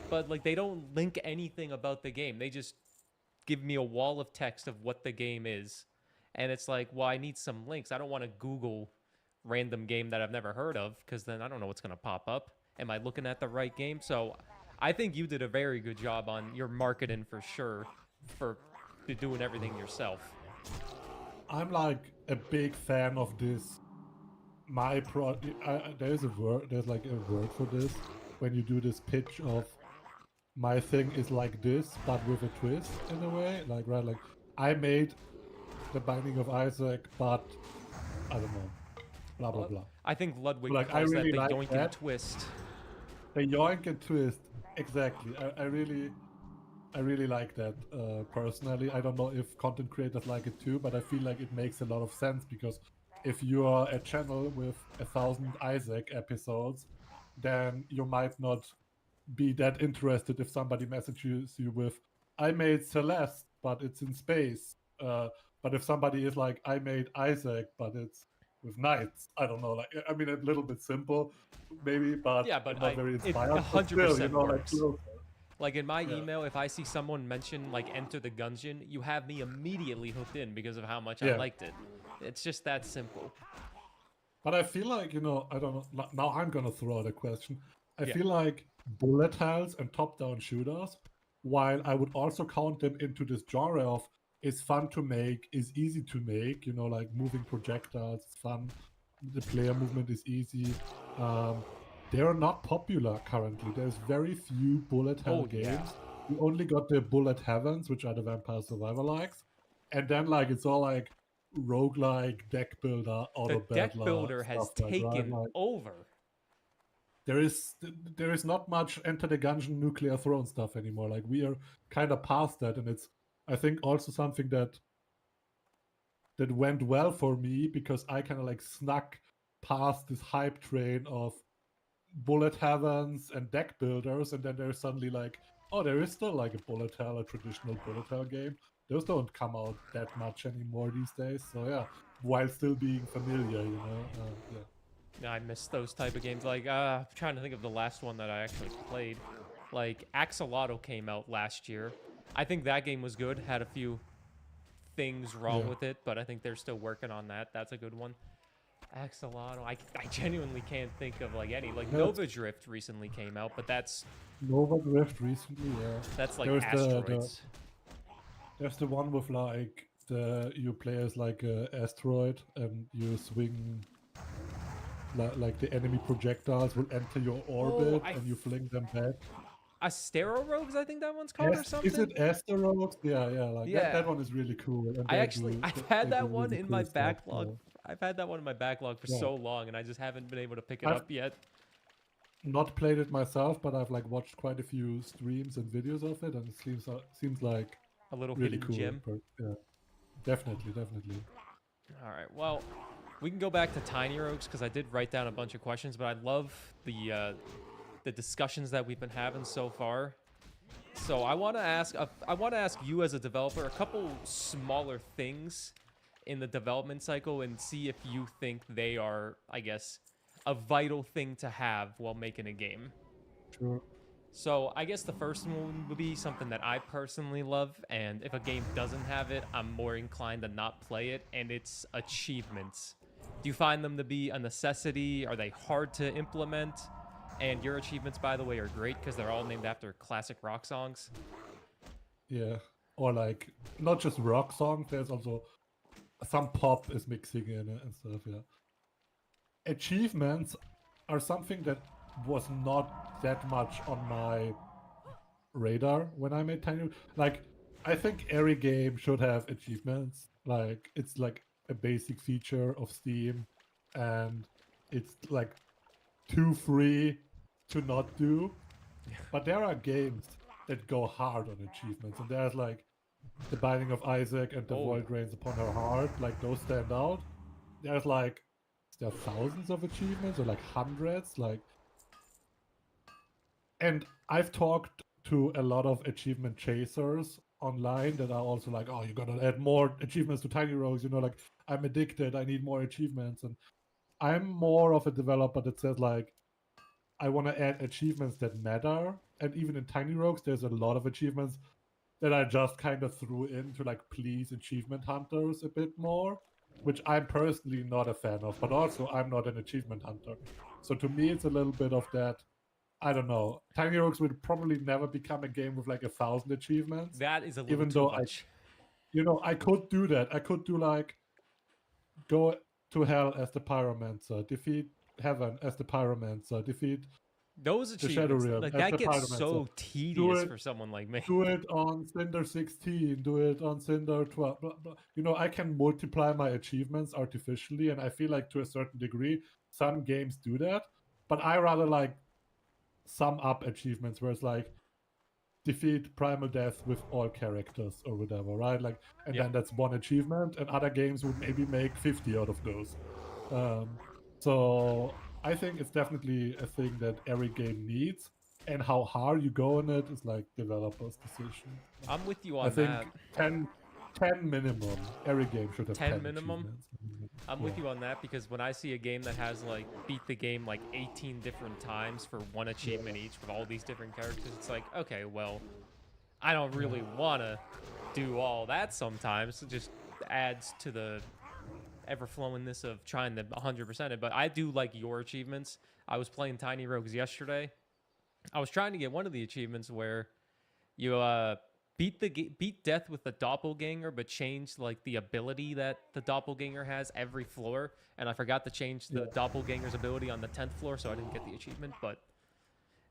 But like they don't link anything about the game. They just give me a wall of text of what the game is. And it's like, well, I need some links. I don't want to Google random game that I've never heard of, because then I don't know what's going to pop up. Am I looking at the right game? So I think you did a very good job on your marketing for sure, for doing everything yourself. I'm like a big fan of this. There's like a word for this when you do this pitch of my thing is like this, but with a twist in a way. Like, right, like I made The Binding of Isaac, but I don't know, blah blah blah. I think Ludwig like, calls that the yoink and twist. The yoink and twist, exactly. I really like that personally. I don't know if content creators like it too, but I feel like it makes a lot of sense, because if you are a channel with 1,000 Isaac episodes, then you might not be that interested if somebody messages you with, I made Celeste, but it's in space. But if somebody is like, I made Isaac, but it's with knights, I don't know. Like, I mean, a little bit simple, maybe, but yeah, but not very inspired. It 100% works. Like, like in my email, if I see someone mention like Enter the Gungeon, you have me immediately hooked in because of how much I liked it. It's just that simple. But I feel like, I don't know, now I'm gonna throw out a question. I feel like bullet hells and top-down shooters, while I would also count them into this genre of is fun to make, is easy to make, like moving projectiles, it's fun, the player movement is easy. They are not popular currently. There's very few bullet hell games. You only got the bullet heavens, which are the Vampire Survivor likes, and then like it's all like roguelike, deck builder, auto the deck builder has taken over. There is not much Enter the Gungeon Nuclear Throne stuff anymore. Like we are kind of past that, and it's, I think, also something that went well for me, because I kind of like snuck past this hype train of bullet heavens and deck builders, and then there's suddenly like, oh, there is still like a bullet hell, a traditional bullet hell game. Those don't come out that much anymore these days. So yeah, while still being familiar, yeah. I miss those type of games. Like, I'm trying to think of the last one that I actually played. Like, Axolotl came out last year. I think that game was good. Had a few things wrong Yeah. with it, but I think they're still working on that. That's a good one. Axolotl. I genuinely can't think of like any. Like Yeah, Nova Drift recently came out, but that's Nova Drift recently, yeah. like There's asteroids. there's the one with like you play as like a asteroid and you swing like the enemy projectiles will enter your orbit and you fling them back. Asteroids, I think that one's called or something. Is it asteroids? Yeah, like Yeah. that one is really cool. And I've had that one in my backlog. So. I've had that one in my backlog for so long, and I just haven't been able to pick it up yet. Not played it myself, but I've like watched quite a few streams and videos of it, and it seems like a little really hidden cool. gem. But, yeah, definitely. All right, well, we can go back to Tiny Rogues because I did write down a bunch of questions, but I love the discussions that we've been having so far. So I want to ask you as a developer a couple smaller things in the development cycle and see if you think they are, I guess, a vital thing to have while making a game. Sure. So I guess the first one would be something that I personally love, and if a game doesn't have it, I'm more inclined to not play it, and it's achievements. Do you find them to be a necessity? Are they hard to implement? And your achievements, by the way, are great because they're all named after classic rock songs. Yeah, or like not just rock songs. There's also some pop is mixing in it and stuff. Yeah. Achievements are something that was not that much on my radar when I made Tiny. Like, I think every game should have achievements. Like, it's like a basic feature of Steam, and it's like too free to not do. But there are games that go hard on achievements, and there's like The Binding of Isaac and The Void Rains Upon Her Heart. Like, those stand out. There's like, there are thousands of achievements or like hundreds. Like, and I've talked to a lot of achievement chasers online that are also like, oh, you gotta add more achievements to Tiny Rogues. You know, like, I'm addicted. I need more achievements. And I'm more of a developer that says like, I want to add achievements that matter. And even in Tiny Rogues, there's a lot of achievements that I just kind of threw in to like please achievement hunters a bit more, which I'm personally not a fan of, but also I'm not an achievement hunter. So to me, it's a little bit of that. I don't know. Tiny Rogues will probably never become a game with like 1,000 achievements. That is a little even too though much. I could do that. I could do like go to hell as the pyromancer, defeat heaven as the pyromancer, defeat those achievements, like that gets so tedious for someone like me. Do it on Cinder 16, do it on Cinder 12. Blah, blah. You know, I can multiply my achievements artificially, and I feel like to a certain degree, some games do that. But I rather like sum up achievements where it's like defeat primal death with all characters or whatever, right? Like, and then that's one achievement, and other games would maybe make 50 out of those. So I think it's definitely a thing that every game needs, and how hard you go on it is like developers' decision. I'm with you on that. I think 10 minimum. Every game should have 10 minimum. I'm with you on that because when I see a game that has like beat the game like 18 different times for one achievement each with all these different characters, it's like, okay, well, I don't really want to do all that sometimes. It just adds to the ever-flowingness of trying to 100% it. But I do like your achievements. I was playing Tiny Rogues yesterday. I was trying to get one of the achievements where you beat death with the doppelganger, but change like the ability that the doppelganger has every floor. And I forgot to change the doppelganger's ability on the 10th floor, so I didn't get the achievement. But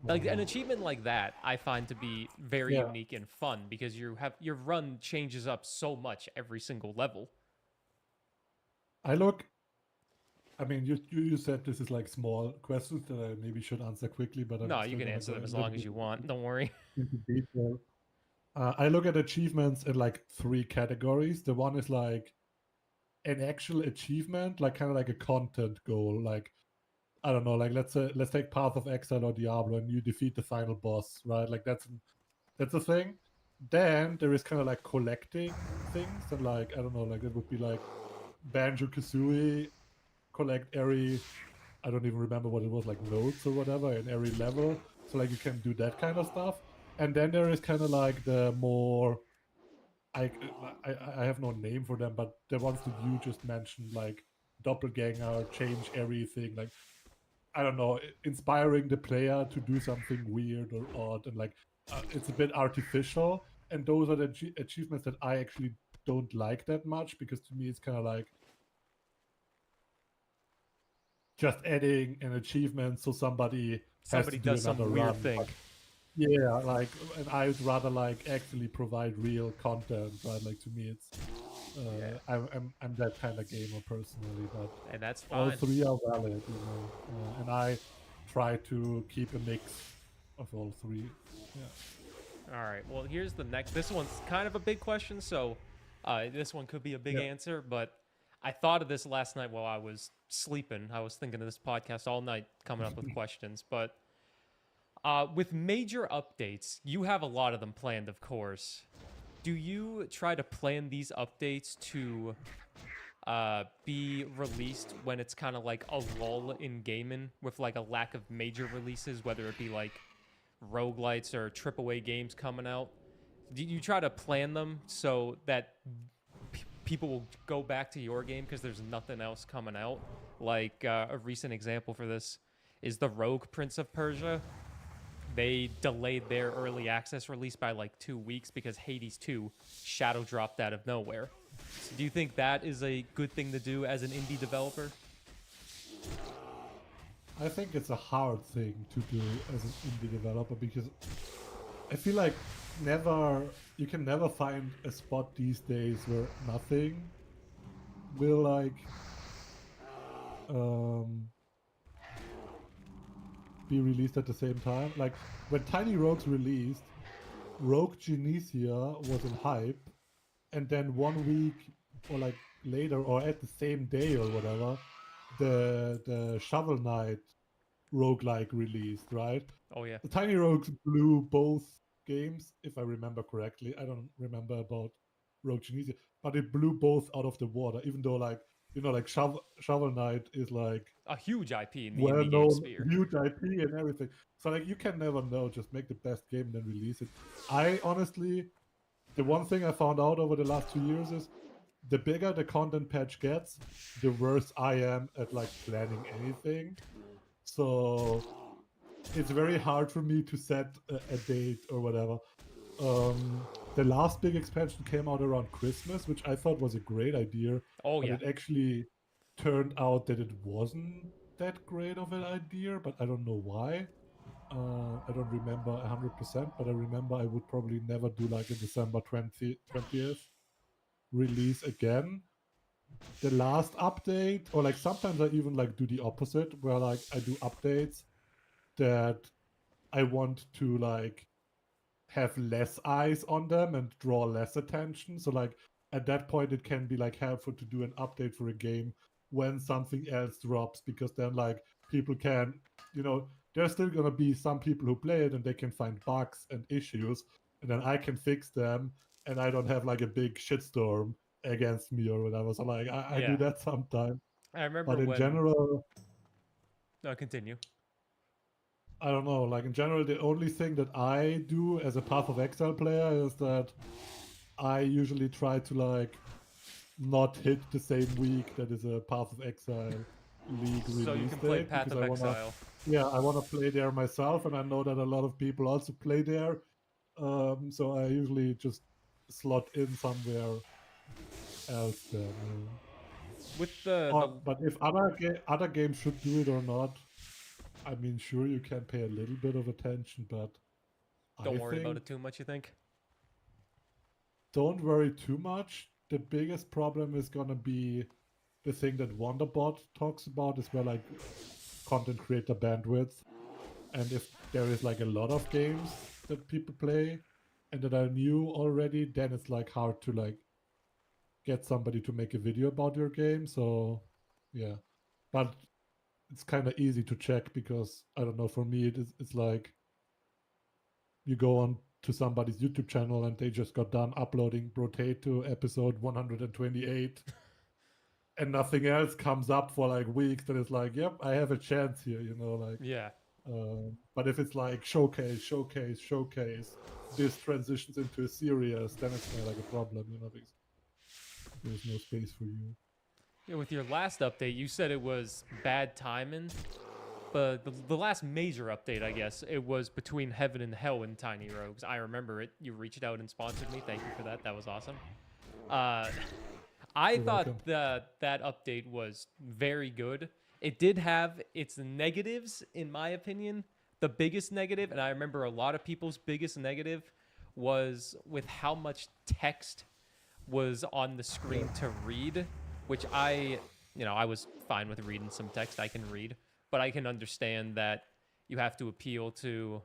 like an achievement like that, I find to be very unique and fun because your run changes up so much every single level. I mean, you said this is like small questions that I maybe should answer quickly, but no, you can answer them as long as you want. Don't worry. Into detail. I look at achievements in like 3 categories. The one is like an actual achievement, like kind of like a content goal. Like, I don't know, like let's take Path of Exile or Diablo, and you defeat the final boss, right? Like that's a thing. Then there is kind of like collecting things, and like I don't know, like it would be like Banjo-Kazooie, collect every I don't even remember what it was, like notes or whatever in every level. So like you can do that kind of stuff. And then there is kind of like the more I have no name for them, but the ones that you just mentioned, like doppelganger, change everything, like I don't know, inspiring the player to do something weird or odd, and like it's a bit artificial. And those are the achievements that I actually don't like that much, because to me it's kind of like just adding an achievement so somebody has to Somebody do does some another weird run. thing. But yeah, like, and I'd rather like actually provide real content, right? Like to me, it's Yeah. I'm that kind of gamer personally, but And that's all fine. three are valid, you know. And I try to keep a mix of all three. Yeah. All right. Well, here's the next. This one's kind of a big question, so this one could be a big Yeah. answer. But I thought of this last night while I was sleeping. I was thinking of this podcast all night, coming up with questions. But with major updates, you have a lot of them planned, of course. Do you try to plan these updates to be released when it's kind of like a lull in gaming with like a lack of major releases, whether it be like roguelites or AAA games coming out? Do you try to plan them so that people will go back to your game because there's nothing else coming out? Like a recent example for this is the Rogue Prince of Persia. They delayed their early access release by like 2 weeks because Hades 2 shadow dropped out of nowhere. So do you think that is a good thing to do as an indie developer? I think it's a hard thing to do as an indie developer, because I feel like you can never find a spot these days where nothing will like be released at the same time. Like when Tiny Rogues released, Rogue Genesia was in hype, and then 1 week or like later or at the same day or whatever, the Shovel Knight roguelike released, right? Oh yeah. The Tiny Rogues blew both games, if I remember correctly. I don't remember about Rogue Genesia, but it blew both out of the water, even though like, you know, like Shovel Knight is like A huge IP in the indie game well-known, sphere. huge IP and everything. So like you can never know. Just make the best game and then release it. I honestly, the one thing I found out over the last 2 years is the bigger the content patch gets, the worse I am at like planning anything. So it's very hard for me to set a date or whatever. The last big expansion came out around Christmas, which I thought was a great idea, Oh but yeah. it actually turned out that it wasn't that great of an idea, but I don't know why. I don't remember 100%, but I remember I would probably never do like a December 20th release again. The last update, or like sometimes I even like do the opposite, where like I do updates that I want to like have less eyes on them and draw less attention. So like at that point it can be like helpful to do an update for a game when something else drops, because then like people can, you know, there's still gonna be some people who play it and they can find bugs and issues, and then I can fix them, and I don't have like a big shitstorm against me or whatever. So like I do Yeah. that sometimes. I remember But in when. general, No, continue. I don't know, like in general, the only thing that I do as a Path of Exile player is that I usually try to like not hit the same week that is a Path of Exile League release So you can play date, Path because of I wanna, Exile. yeah, I wanna play there myself, and I know that a lot of people also play there. So I usually just slot in somewhere else then. With the But if other games should do it or not, I mean, sure, you can pay a little bit of attention, but don't I worry about it think too much, you think? don't worry too much. The biggest problem is gonna be the thing that Wonderbot talks about, is where like content creator bandwidth. And if there is like a lot of games that people play and that are new already, then it's like hard to like get somebody to make a video about your game. So yeah, but it's kind of easy to check, because I don't know, for me it's like you go on to somebody's YouTube channel and they just got done uploading Brotato episode 128. and nothing else comes up for like weeks, then it's like, yep, I have a chance here, like. Yeah. But if it's like showcase, this transitions into a serious, then it's kind of like a problem, because there's no space for you. Yeah, with your last update, you said it was bad timing, but the last major update, I guess, it was between Heaven and Hell in Tiny Rogues. I remember it. You reached out and sponsored me. Thank you for that. That was awesome. I You're thought welcome. that update was very good. It did have its negatives, in my opinion. The biggest negative, and I remember a lot of people's biggest negative, was with how much text was on the screen to read, which I was fine with reading some text. I can read, but I can understand that you have to appeal to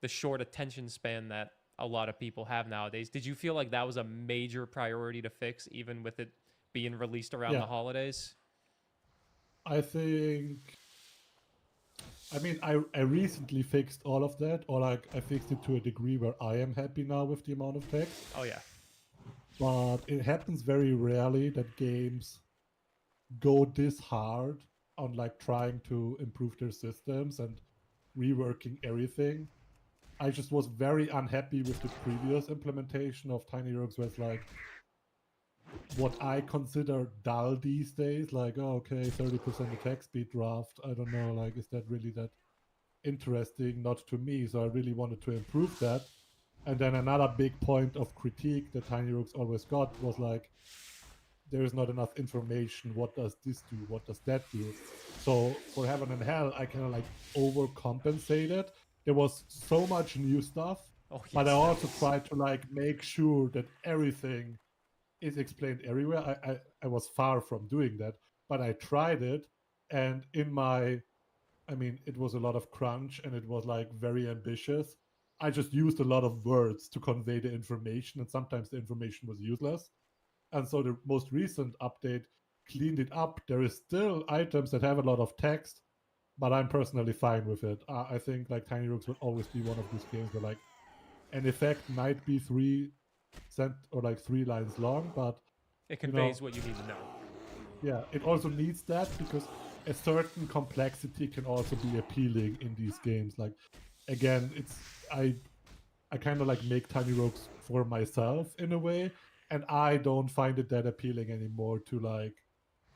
the short attention span that a lot of people have nowadays. Did you feel like that was a major priority to fix, even with it being released around the holidays? I think, I mean, I recently fixed all of that, or like I fixed it to a degree where I am happy now with the amount of text. Oh yeah. But it happens very rarely that games go this hard on like trying to improve their systems and reworking everything. I just was very unhappy with the previous implementation of Tiny Rogues, where it's like what I consider dull these days, like, oh, okay, 30% attack speed draft. I don't know, like, is that really that interesting? Not to me. So I really wanted to improve that. And then another big point of critique that Tiny Rogues always got was like, there is not enough information. What does this do? What does that do? So for Heaven and Hell, I kind of like overcompensated. There was so much new stuff, but I also tried to like make sure that everything is explained everywhere. I was far from doing that, but I tried it, and it was a lot of crunch, and it was like very ambitious. I just used a lot of words to convey the information, and sometimes the information was useless. And so the most recent update cleaned it up. There is still items that have a lot of text, but I'm personally fine with it. I think like Tiny Rogues will always be one of these games where like an effect might be 3 lines long, but it conveys what you need to know. Yeah, it also needs that because a certain complexity can also be appealing in these games. Like, again, I kind of like make Tiny Rogues for myself in a way, and I don't find it that appealing anymore to like,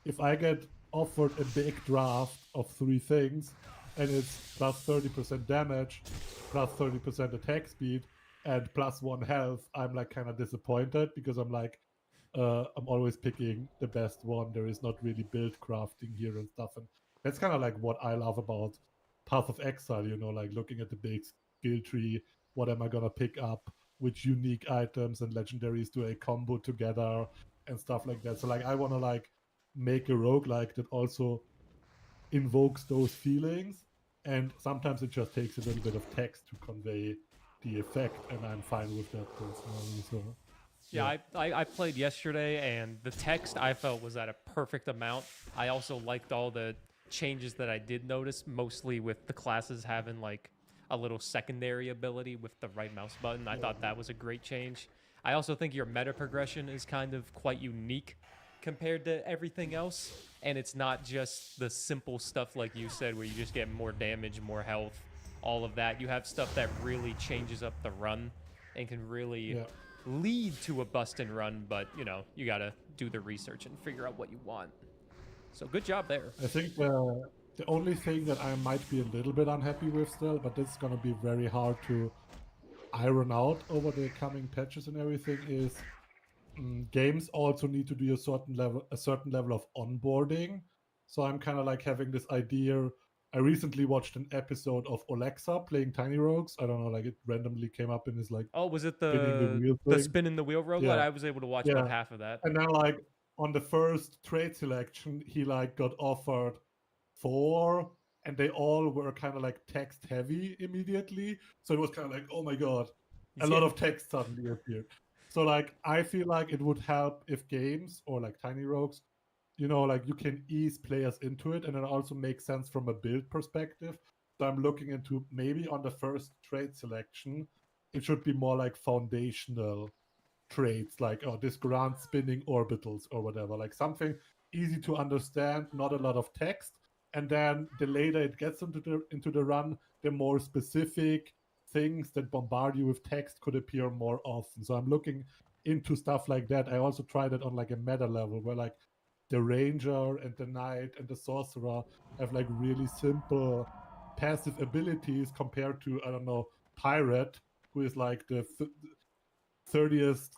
if I get offered a big draft of 3 things and it's plus 30% damage, plus 30% attack speed, and plus 1 health, I'm like kind of disappointed because I'm like, I'm always picking the best one. There is not really build crafting here and stuff. And that's kind of like what I love about Path of Exile, like looking at the big skill tree. What am I going to pick up? Which unique items and legendaries do I combo together and stuff like that. So like I want to like make a roguelike that also invokes those feelings. And sometimes it just takes a little bit of text to convey the effect. And I'm fine with that personally. So yeah, I played yesterday, and the text I felt was at a perfect amount. I also liked all the changes that I did notice, mostly with the classes having like a little secondary ability with the right mouse button. I thought that was a great change. I also think your meta progression is kind of quite unique compared to everything else, and it's not just the simple stuff like you said where you just get more damage, more health, all of that. You have stuff that really changes up the run and can really lead to a bust and run, but you gotta do the research and figure out what you want. So good job there. I think the only thing that I might be a little bit unhappy with still, but this is gonna be very hard to iron out over the coming patches and everything, is games also need to do a certain level of onboarding. So I'm kind of like having this idea. I recently watched an episode of Alexa playing Tiny Rogues. I don't know, like it randomly came up and is like, oh, was it the spinning the wheel roguelite? Yeah. I was able to watch about half of that. And then like on the first trade selection, he like got offered 4, and they all were kind of like text heavy immediately. So it was kind of like, oh my god, a lot of text suddenly appeared. So like I feel like it would help if games or like Tiny Rogues, like you can ease players into it, and it also makes sense from a build perspective. So I'm looking into maybe on the first trade selection, it should be more like foundational traits, like this grant spinning orbitals or whatever, like something easy to understand, not a lot of text. And then the later it gets into the run, the more specific things that bombard you with text could appear more often. So I'm looking into stuff like that. I also tried it on like a meta level where like the ranger and the knight and the sorcerer have like really simple passive abilities compared to, I don't know, pirate, who is like the 30th,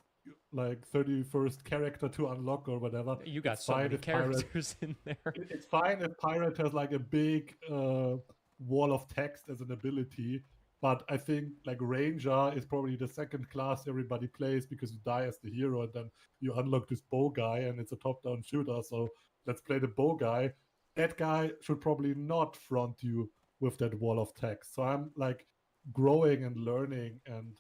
like 31st character to unlock or whatever. You got It's so fine many if pirate characters in there. it's fine if pirate has like a big wall of text as an ability, but I think like ranger is probably the second class everybody plays because you die as the hero and then you unlock this bow guy and it's a top-down shooter, so let's play the bow guy. That guy should probably not front you with that wall of text. So I'm like growing and learning and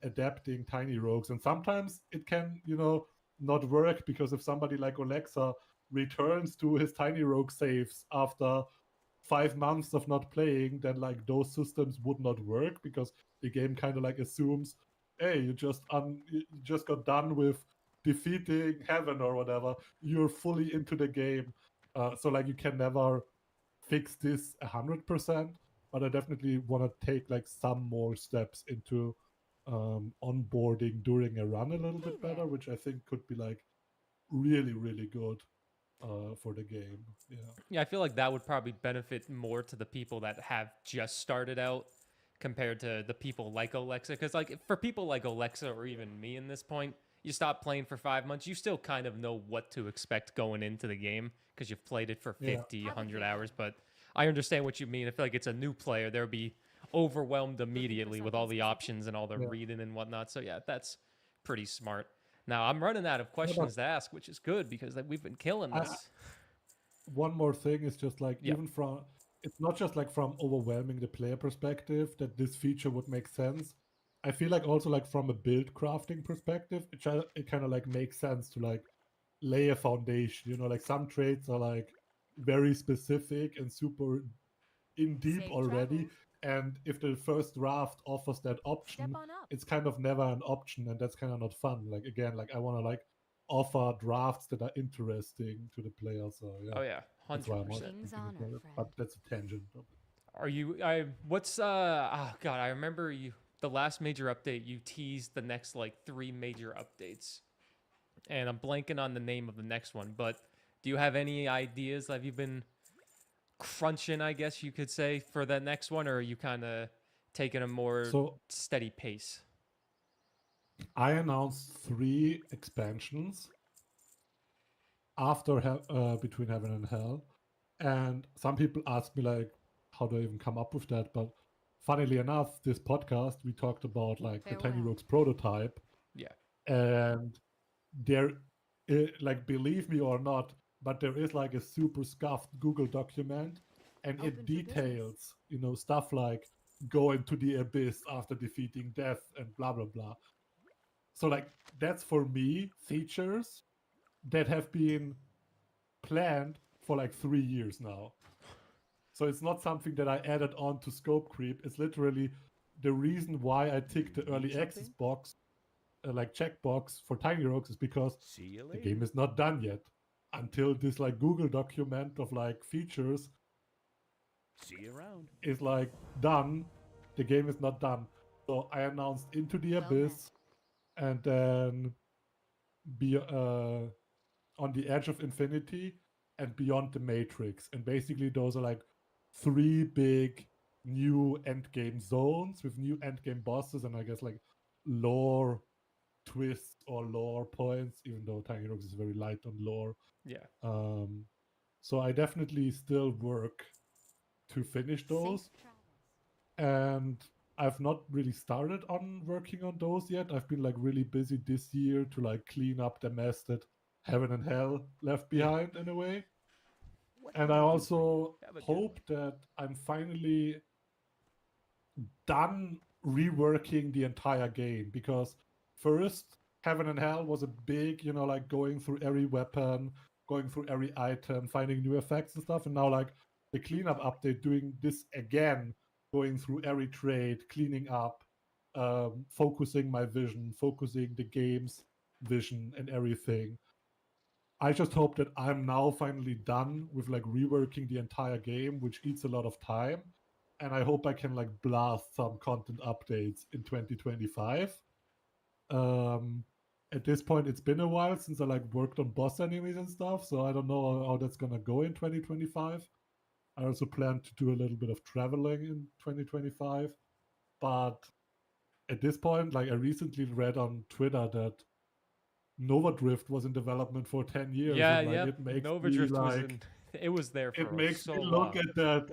adapting tiny rogues, and sometimes it can, not work, because if somebody like Alexa returns to his tiny rogue saves after 5 months of not playing, then like those systems would not work because the game kind of like assumes, hey, you just got done with defeating heaven or whatever, you're fully into the game. So like you can never fix this 100%, but I definitely want to take like some more steps into onboarding during a run a little bit better, which I think could be like really, really good for the game. Yeah, I feel like that would probably benefit more to the people that have just started out compared to the people like Alexa. Because like for people like Alexa or even me in this point, you stop playing for 5 months, you still kind of know what to expect going into the game because you've played it for 50, 100 hours. But I understand what you mean. I feel like it's a new player. They'll be overwhelmed immediately with all the options and all the reading and whatnot. So yeah, that's pretty smart. Now I'm running out of questions to ask, which is good because we've been killing this. One more thing is just like, Yeah. even from, it's not just like from overwhelming the player perspective that this feature would make sense. I feel like also like from a build crafting perspective, it kind of like makes sense to like lay a foundation. Like some traits are like very specific and super in deep Safe already. travels. And if the first draft offers that option, Step on up. it's kind of never an option, and that's kind of not fun. Like again, like I want to like offer drafts that are interesting to the player. So yeah. Oh yeah, That's why I'm 100%. King's thinking honor, about it, friend. but that's a tangent. Are you? What's oh god, I remember you. The last major update, you teased the next like 3 major updates, and I'm blanking on the name of the next one. But do you have any ideas? Have you been crunching, I guess you could say, for the next one, or are you kind of taking a more So steady pace? I announced 3 expansions after Between Heaven and Hell, and some people ask me like, how do I even come up with that? But funnily enough, this podcast we talked about like the Tiny Farewell. Rogues prototype, Yeah. and there, like, believe me or not, but there is like a super scuffed Google document, and Open it for details, stuff like go into the abyss after defeating death and blah blah blah. So like that's for me features that have been planned for like 3 years now. So it's not something that I added on to scope creep. It's literally the reason why I ticked the early access box, like checkbox for Tiny Rogues, is because See you the later. game is not done yet. Until this like Google document of like features See you around. is like done, the game is not done. So I announced Into the Well Abyss, and then be On the Edge of Infinity and Beyond the Matrix. And basically those are like 3 big new endgame zones with new endgame bosses, and I guess like lore twists or lore points, even though Tiny Rogues is very light on lore. Yeah. So I definitely still work to finish those. Safe travels. And I've not really started on working on those yet. I've been like really busy this year to like clean up the mess that Heaven and Hell left behind in a way. What And can I do for also you? Have a good hope that I'm finally done reworking the entire game, because first Heaven and Hell was a big, like going through every weapon, going through every item, finding new effects and stuff. And now like the cleanup update, doing this again, going through every trade, cleaning up, focusing my vision, focusing the game's vision and everything. I just hope that I'm now finally done with like reworking the entire game, which eats a lot of time. And I hope I can like blast some content updates in 2025. Um, at this point, it's been a while since I like worked on boss enemies and stuff, so I don't know how that's gonna go in 2025. I also plan to do a little bit of traveling in 2025, but at this point, like I recently read on Twitter that Nova Drift was in development for 10 years, Yeah, and like yep. it makes Nova me Drift was like in. It was there it for makes so me look long. at that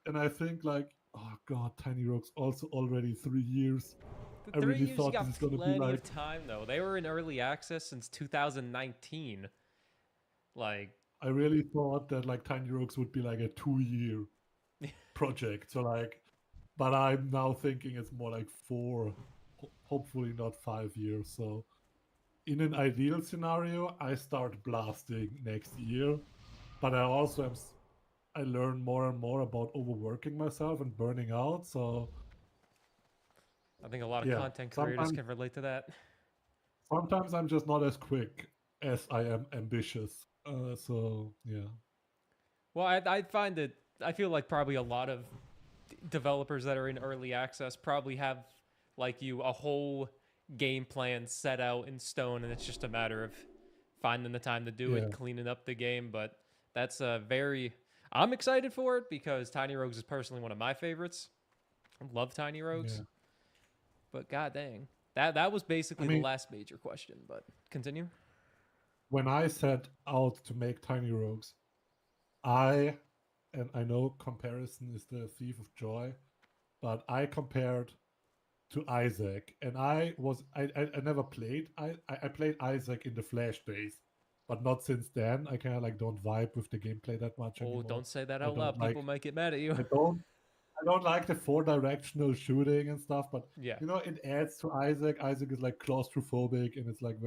and I think like, oh god, Tiny Rogue's also already 3 years. The I 3 really years, you thought this got is gonna be plenty of like time though. They were in early access since 2019. Like, I really thought that like Tiny Rogues would be like a 2 year project. So like, but I'm now thinking it's more like 4, hopefully not 5 years. So in an ideal scenario, I start blasting next year, but I also I learn more and more about overworking myself and burning out. So I think a lot of yeah, content creators can relate to that. sometimes I'm just not as quick as I am ambitious. So yeah. Well, I find that I feel like probably a lot of developers that are in early access probably have, like you, a whole game plan set out in stone, and it's just a matter of finding the time to do Yeah. it, cleaning up the game. But that's a very. I'm excited for it because Tiny Rogues is personally one of my favorites. I love Tiny Rogues. Yeah. But god dang. That was I basically the mean, last major question, but continue. when I set out to make Tiny Rogues, and I know comparison is the thief of joy, but I compared to Isaac, and I never played. I played Isaac in the Flash days, but not since then. I kind of like don't vibe with the gameplay that much Oh, anymore. don't say that I out don't loud. like People might get mad at you. I don't I don't like the 4 directional shooting and stuff, but Yeah. you know, it adds to Isaac. Isaac is like claustrophobic and it's like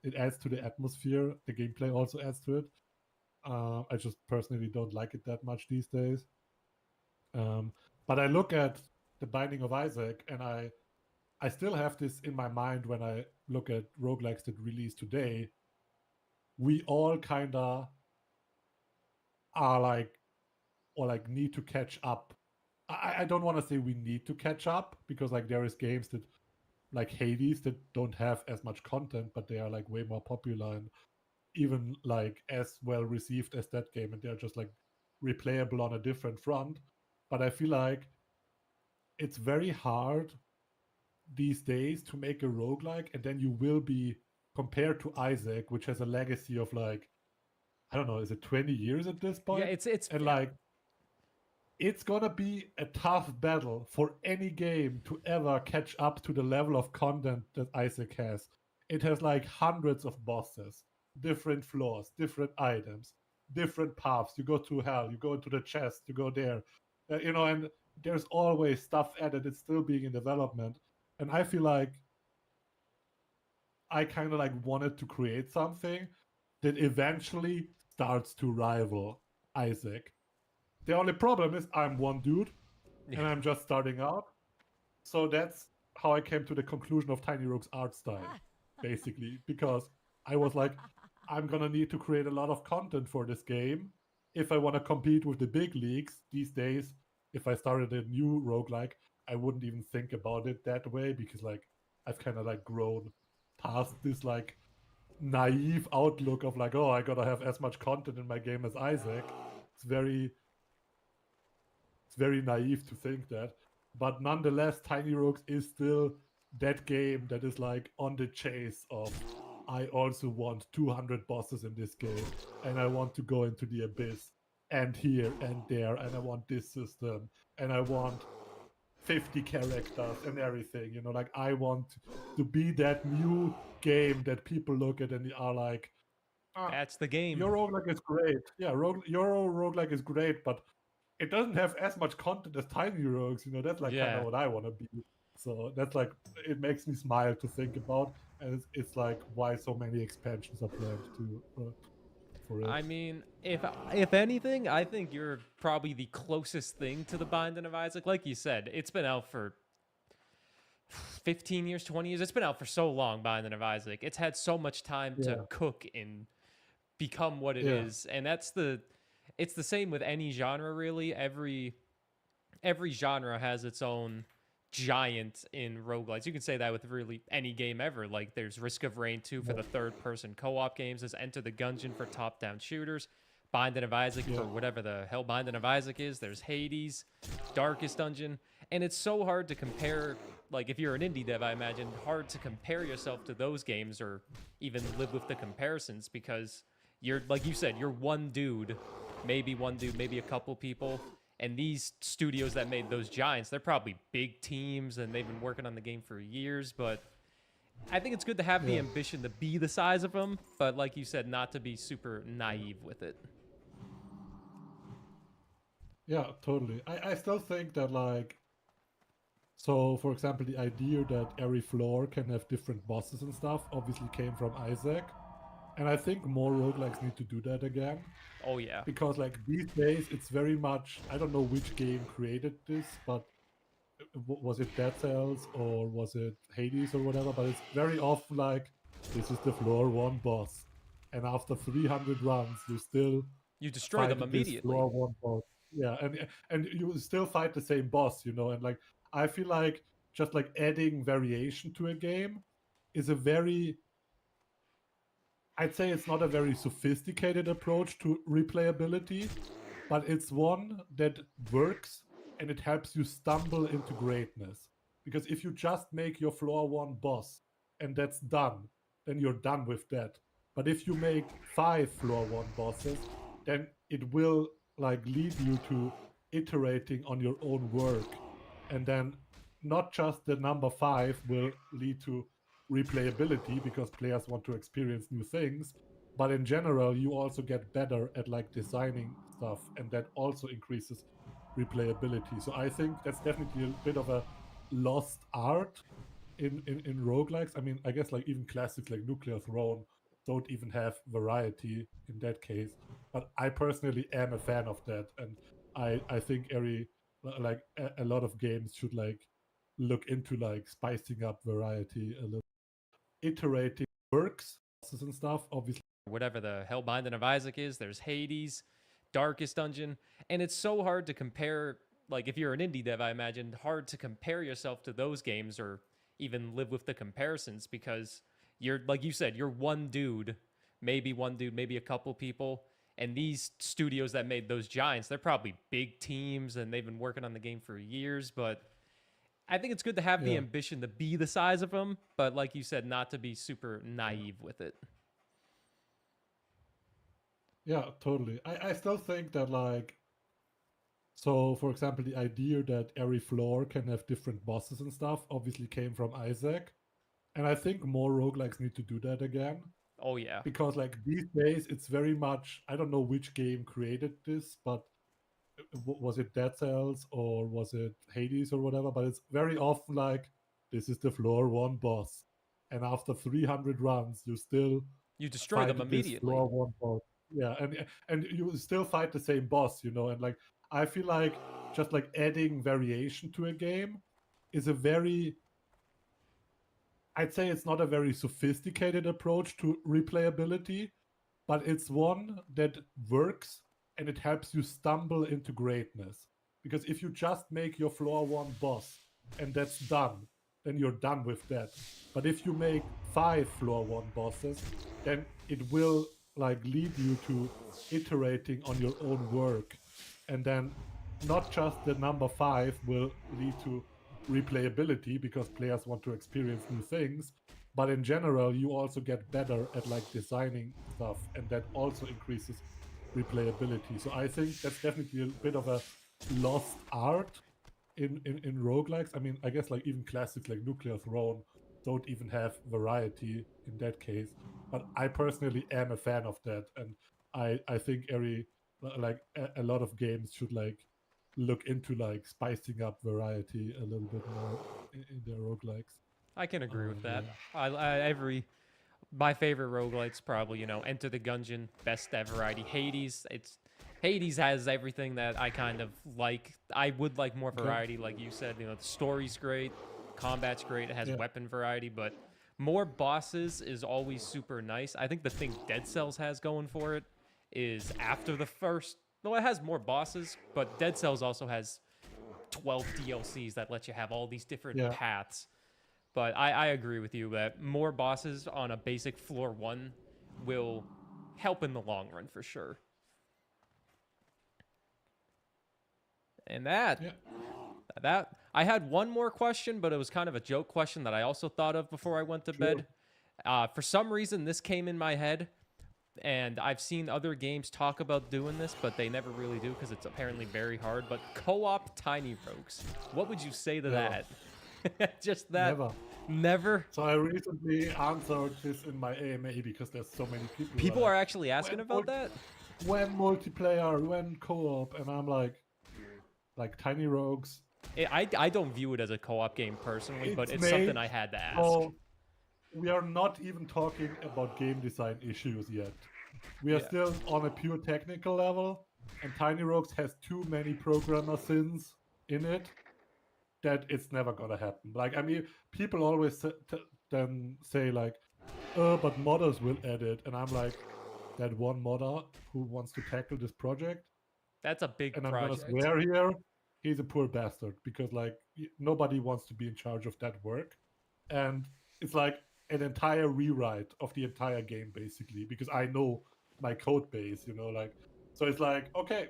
it adds to the atmosphere. The gameplay also adds to it. I just personally don't like it that much these days. Um, but I look at the Binding of Isaac and I still have this in my mind when I look at roguelikes that release today. We all kinda are like or like need to catch up. I don't want to say we need to catch up because like there is games that like Hades that don't have as much content, but they are like way more popular and even like as well received as that game, and they're just like replayable on a different front. But I feel like it's very hard these days to make a roguelike, and then you will be compared to Isaac, which has a legacy of like, I don't know, is it 20 years at this Yeah, point? it's And like it's gonna be a tough battle for any game to ever catch up to the level of content that Isaac has. It has like hundreds of bosses, different floors, different items, different paths. You go to hell, you go into the chest, you go there, and there's always stuff added. It's still being in development, and I feel like I kind of like wanted to create something that eventually starts to rival Isaac. The only problem is I'm one dude and I'm just starting out. So that's how I came to the conclusion of Tiny Rogue's art style, basically, because I was like, I'm gonna need to create a lot of content for this game if I want to compete with the big leagues these days. If I started a new roguelike, I wouldn't even think about it that way because like I've kind of like grown past this like naive outlook of like, oh, I gotta have as much content in my game as Isaac. It's very naive to think that. But nonetheless, Tiny Rogues is still that game that is like on the chase of I also want 200 bosses in this game, and I want to go into the abyss, and here and there, and I want this system, and I want 50 characters and everything. You know, like I want to be that new game that people look at and are like, that's the game. your roguelike is great. Yeah, your roguelike is great, but it doesn't have as much content as Tiny Rogues. You know, that's like kind Yeah. of what I want to be. So that's like it makes me smile to think about, and it's like why so many expansions are planned to for it. I mean, if anything, I think you're probably the closest thing to the Binding of Isaac. Like you said, it's been out for 15 years, 20 years. It's been out for so long, Binding of Isaac. It's had so much time to Yeah. cook and become what it is. And it's the same with any genre, really. Every genre has its own giant in roguelites. You can say that with really any game ever. Like there's Risk of Rain 2 for the third person co-op games. There's Enter the Gungeon for top-down shooters. Binding of Isaac for whatever the hell Binding of Isaac is. There's Hades, Darkest Dungeon. And it's so hard to compare, like if you're an indie dev, I imagine, hard to compare yourself to those games or even live with the comparisons because you're, like you said, you're one dude, maybe a couple people. And these studios that made those giants, they're probably big teams and they've been working on the game for years. But I think it's good to have the ambition to be the size of them. But like you said, not to be super naive with it. Yeah, totally. I still think that, like, so for example, the idea that every floor can have different bosses and stuff obviously came from Isaac. And I think more roguelikes need to do that again. Oh, yeah. Because, like, these days, it's very much, I don't know which game created this, but was it Dead Cells or was it Hades or whatever? But it's very often like, this is the floor 1 boss. And after 300 runs, you destroy them immediately. Floor 1 boss. Yeah, and you still fight the same boss, you know? And, like, I feel like just, like, adding variation to a game is a very... I'd say it's not a very sophisticated approach to replayability, but it's one that works and it helps you stumble into greatness. Because if you just make your floor 1 boss and that's done, then you're done with that. But if you make 5 floor 1 bosses, then it will like lead you to iterating on your own work. And then not just the number 5 will lead to replayability because players want to experience new things, but in general you also get better at like designing stuff, and that also increases replayability. So I think that's definitely a bit of a lost art in roguelikes. I mean, I guess like even classics like Nuclear Throne don't even have variety in that case, but I personally am a fan of that, and I think a lot of games should like look into like spicing up variety a little. Iterating works and stuff, obviously. Whatever the hell Binding of Isaac is, there's Hades, Darkest Dungeon. And it's so hard to compare, like if you're an indie dev, I imagine, hard to compare yourself to those games or even live with the comparisons because you're, like you said, you're one dude, maybe a couple people. And these studios that made those giants, they're probably big teams and they've been working on the game for years, but I think it's good to have the ambition to be the size of them, but like you said, not to be super naive with it. Yeah, totally. I still think that, like, so for example, the idea that every floor can have different bosses and stuff obviously came from Isaac. And I think more roguelikes need to do that again. Oh, yeah. Because, like, these days, it's very much, I don't know which game created this, but was it Dead Cells or was it Hades or whatever? But it's very often like, this is the floor 1 boss. And after 300 runs, you destroy them immediately. Floor 1 boss. Yeah, and you still fight the same boss, you know? And like, I feel like just like adding variation to a game is a very... I'd say it's not a very sophisticated approach to replayability, but it's one that works and it helps you stumble into greatness. Because if you just make your floor 1 boss and that's done, then you're done with that. But if you make 5 floor 1 bosses, then it will like lead you to iterating on your own work. And then not just the number 5 will lead to replayability because players want to experience new things, but in general you also get better at like designing stuff, and that also increases replayability. So I think that's definitely a bit of a lost art in roguelikes. I mean, I guess like even classics like Nuclear Throne don't even have variety in that case, but I personally am a fan of that, and I think a lot of games should like look into like spicing up variety a little bit more in their roguelikes. I can agree with that. My favorite roguelite's probably, Enter the Gungeon, best ever variety. Hades has everything that I kind of like. I would like more variety, like you said. The story's great, combat's great, it has weapon variety, but more bosses is always super nice. I think the thing Dead Cells has going for it is after the first. Well, it has more bosses, but Dead Cells also has 12 DLCs that let you have all these different Yeah. paths. But I agree with you that more bosses on a basic floor 1 will help in the long run for sure. And that I had one more question, but it was kind of a joke question that I also thought of before I went to bed. For some reason, this came in my head, and I've seen other games talk about doing this, but they never really do because it's apparently very hard. But co-op Tiny Rogues, what would you say to Never. that? Just that? Never. Never? So I recently answered this in my AMA because there's so many people. People like, are actually asking about that? When multiplayer, when co-op, and I'm like Tiny Rogues. I don't view it as a co-op game personally, but it's made something I had to ask. So we are not even talking about game design issues yet. We are still on a pure technical level, and Tiny Rogues has too many programmer sins in it that it's never gonna happen. Like, I mean, people always then say like, but modders will edit, and I'm like, that one modder who wants to tackle this project, That's a big and I'm project. gonna swear here, he's a poor bastard, because like nobody wants to be in charge of that work, and it's like an entire rewrite of the entire game basically, because I know my code base, you know, like, so it's like, okay,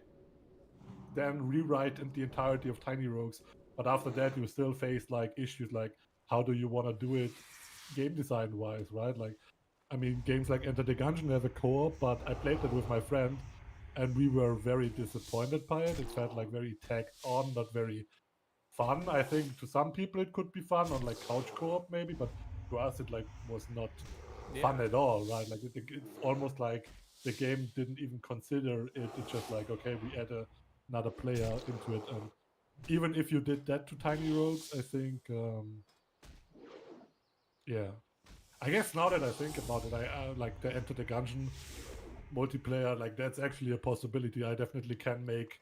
then rewrite in the entirety of Tiny Rogues, but after that you still face like issues like how do you want to do it game design wise, right? Like, I mean, games like Enter the Gungeon have a co-op, but I played it with my friend and we were very disappointed by it. It felt like very tacked on, not very fun. I think to some people it could be fun on like couch co-op maybe, but to us it like was not fun at all, right? Like it's almost like the game didn't even consider it. It's just like, okay, we add another player into it, and even if you did that to Tiny Rogues, I think, yeah. I guess now that I think about it, I like the Enter the Gungeon multiplayer, like that's actually a possibility. I definitely can make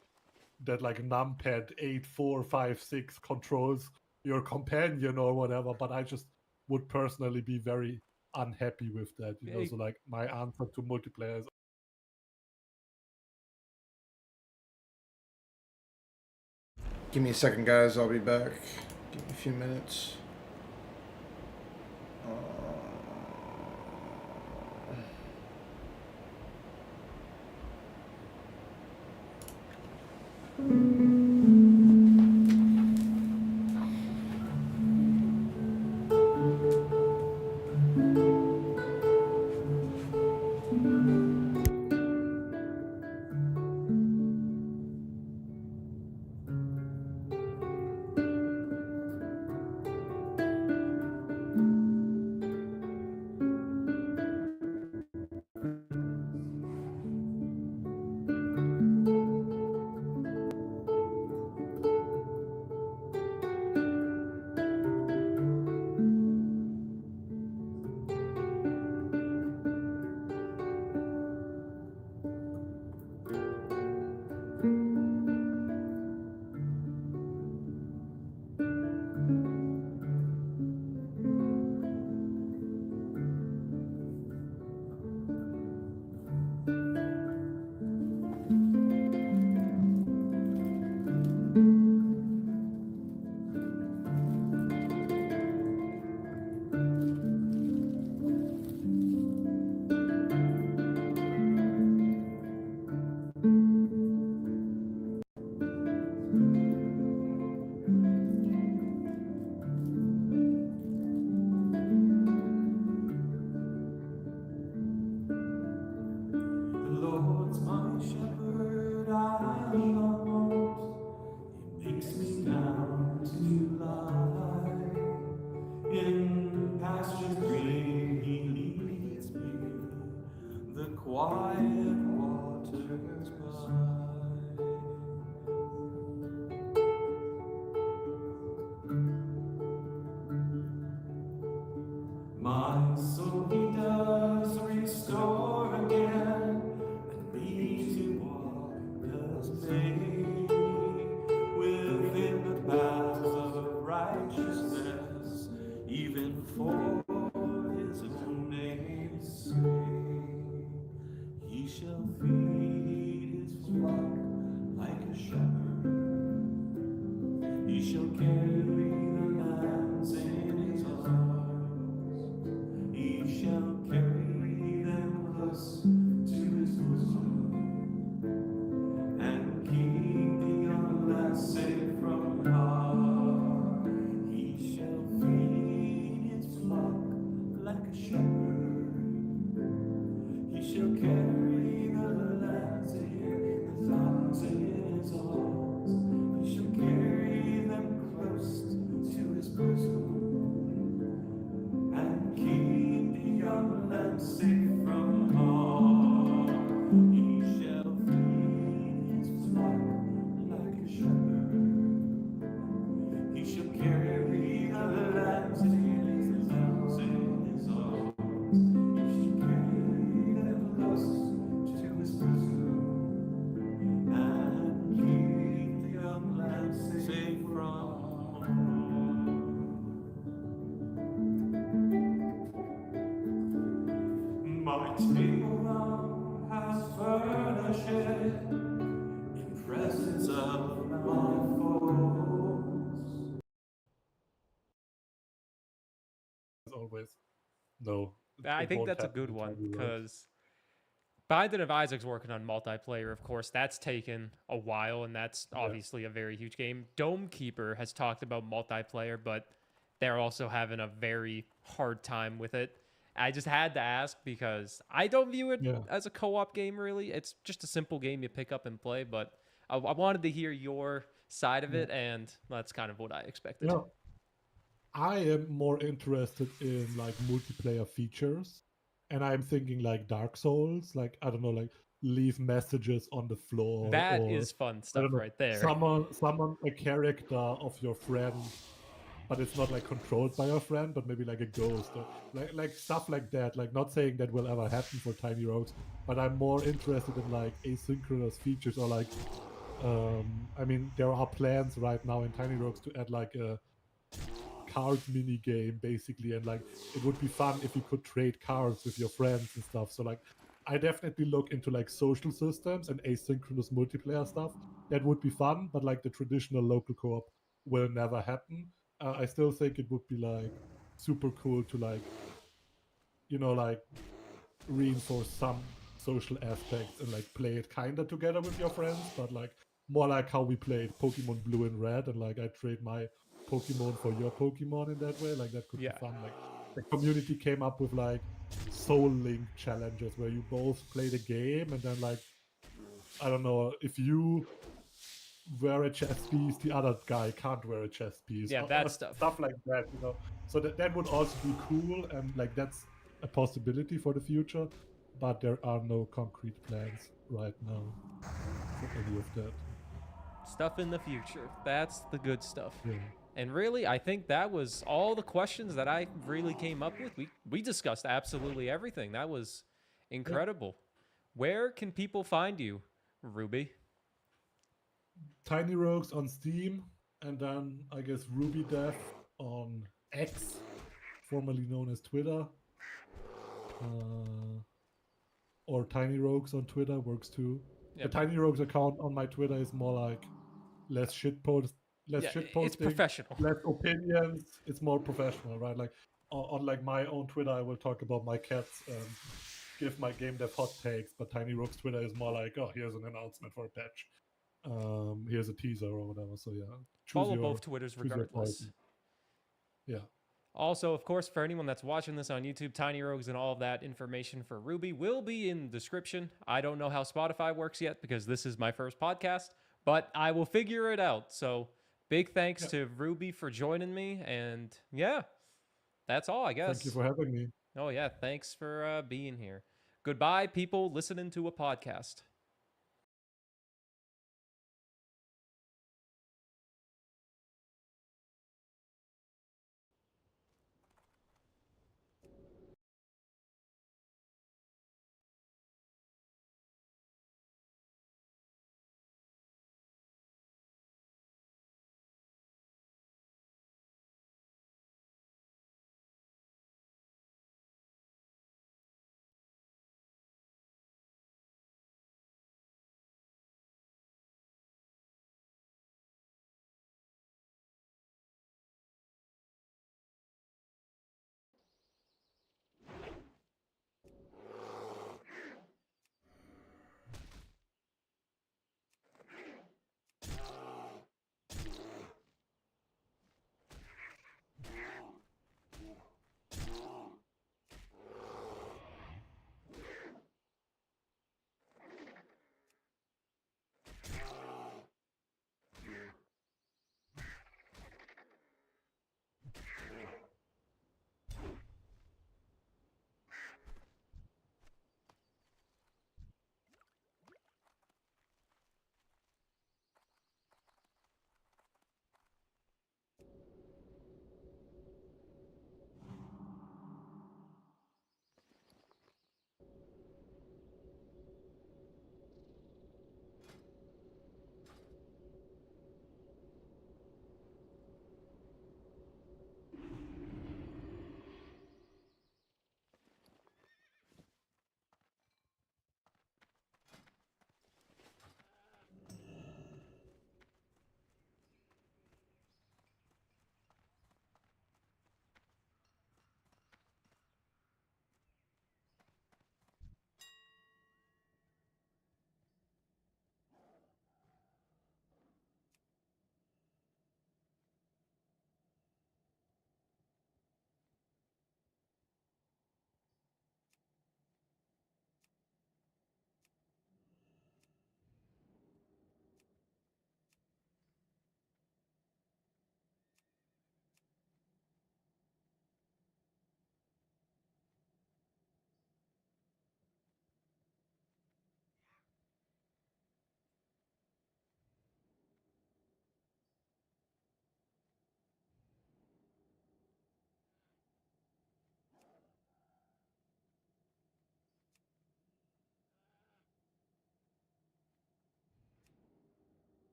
that like numpad 8, 4, 5, 6 controls your companion or whatever, but I just would personally be very unhappy with that, you know. So like my answer to multiplayer is Give me a second, guys. I'll be back. Give me a few minutes. shall carry them close to his bosom, and keep the young lads safe from harm. He shall feed his flock like a shepherd. He shall carry the lambs in his arms, in his arms. He shall carry them close to his bosom, and keep the young lambs safe from harm. He shall feed his flock like a shepherd. He shall carry the lambs in his arms, in his arms. He shall carry them close to his bosom, and keep the young lambs safe from harm. My table now has furnished in presence of my foes. As always, no. I it think won't that's a happen good in one Tiny Rogues. because Binding of Isaac's working on multiplayer, of course. That's taken a while, and that's obviously a very huge game. Dome Keeper has talked about multiplayer, but they're also having a very hard time with it. I just had to ask because I don't view it Yeah. as a co-op game, really. It's just a simple game you pick up and play, but I wanted to hear your side of it, and that's kind of what I expected. Yeah. I am more interested in like multiplayer features, and I'm thinking like Dark Souls, like I don't know, like leave messages on the floor, That or is fun I stuff don't know, right there. summon a character of your friend, but it's not like controlled by your friend, but maybe like a ghost, or like stuff like that. Like not saying that will ever happen for Tiny Rogues, but I'm more interested in like asynchronous features, or like I mean there are plans right now in Tiny Rogues to add like a card mini game basically, and like it would be fun if you could trade cards with your friends and stuff. So like I definitely look into like social systems and asynchronous multiplayer stuff. That would be fun, but like the traditional local co-op will never happen. I still think it would be like super cool to like, you know, like reinforce some social aspects and like play it kind of together with your friends, but like more like how we played Pokemon Blue and Red, and like I trade my Pokemon for your Pokemon in that way. Like that could Yeah. be fun. Like the community came up with like Soul Link challenges where you both play the game, and then like I don't know, if you wear a chess piece, the other guy can't wear a chess piece. Yeah, or that stuff. Stuff like that, you know. So that would also be cool, and like that's a possibility for the future, but there are no concrete plans right now for any of that. Stuff in the future. That's the good stuff. Yeah. And really, I think that was all the questions that I really came up with. We discussed absolutely everything. That was incredible. Where can people find you, Ruby? Tiny Rogues on Steam, and then I guess Ruby Dev on X, formerly known as Twitter. Or Tiny Rogues on Twitter works too. Yep. The Tiny Rogues account on my Twitter is more like less shit post, less Yeah, shit it's posting, professional. less opinions. It's more professional, right? Like on like my own Twitter, I will talk about my cats and give my game dev hot takes. But Tiny Rogues Twitter is more like, oh, here's an announcement for a patch. Here's a teaser or whatever. So yeah, Follow both Twitters regardless. Yeah. Also, of course, for anyone that's watching this on YouTube, Tiny Rogues and all of that information for Ruby will be in the description. I don't know how Spotify works yet because this is my first podcast, but I will figure it out. So big thanks to Ruby for joining me. And yeah, that's all, I guess. Thank you for having me. Oh, yeah. Thanks for being here. Goodbye, people listening to a podcast.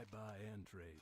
I buy and trade.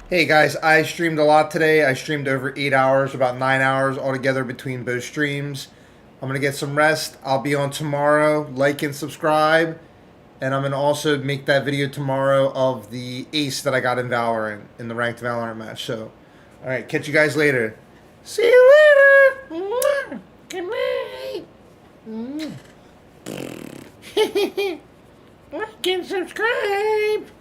Hey guys, I streamed a lot today. I streamed over 8 hours, about 9 hours altogether between both streams. I'm going to get some rest. I'll be on tomorrow. Like and subscribe. And I'm going to also make that video tomorrow of the ace that I got in Valorant, in the ranked Valorant match. So, alright, catch you guys later. See you later. Good night. Like and subscribe.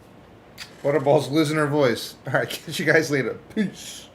Butterball's losing her voice. Alright, catch you guys later. Peace.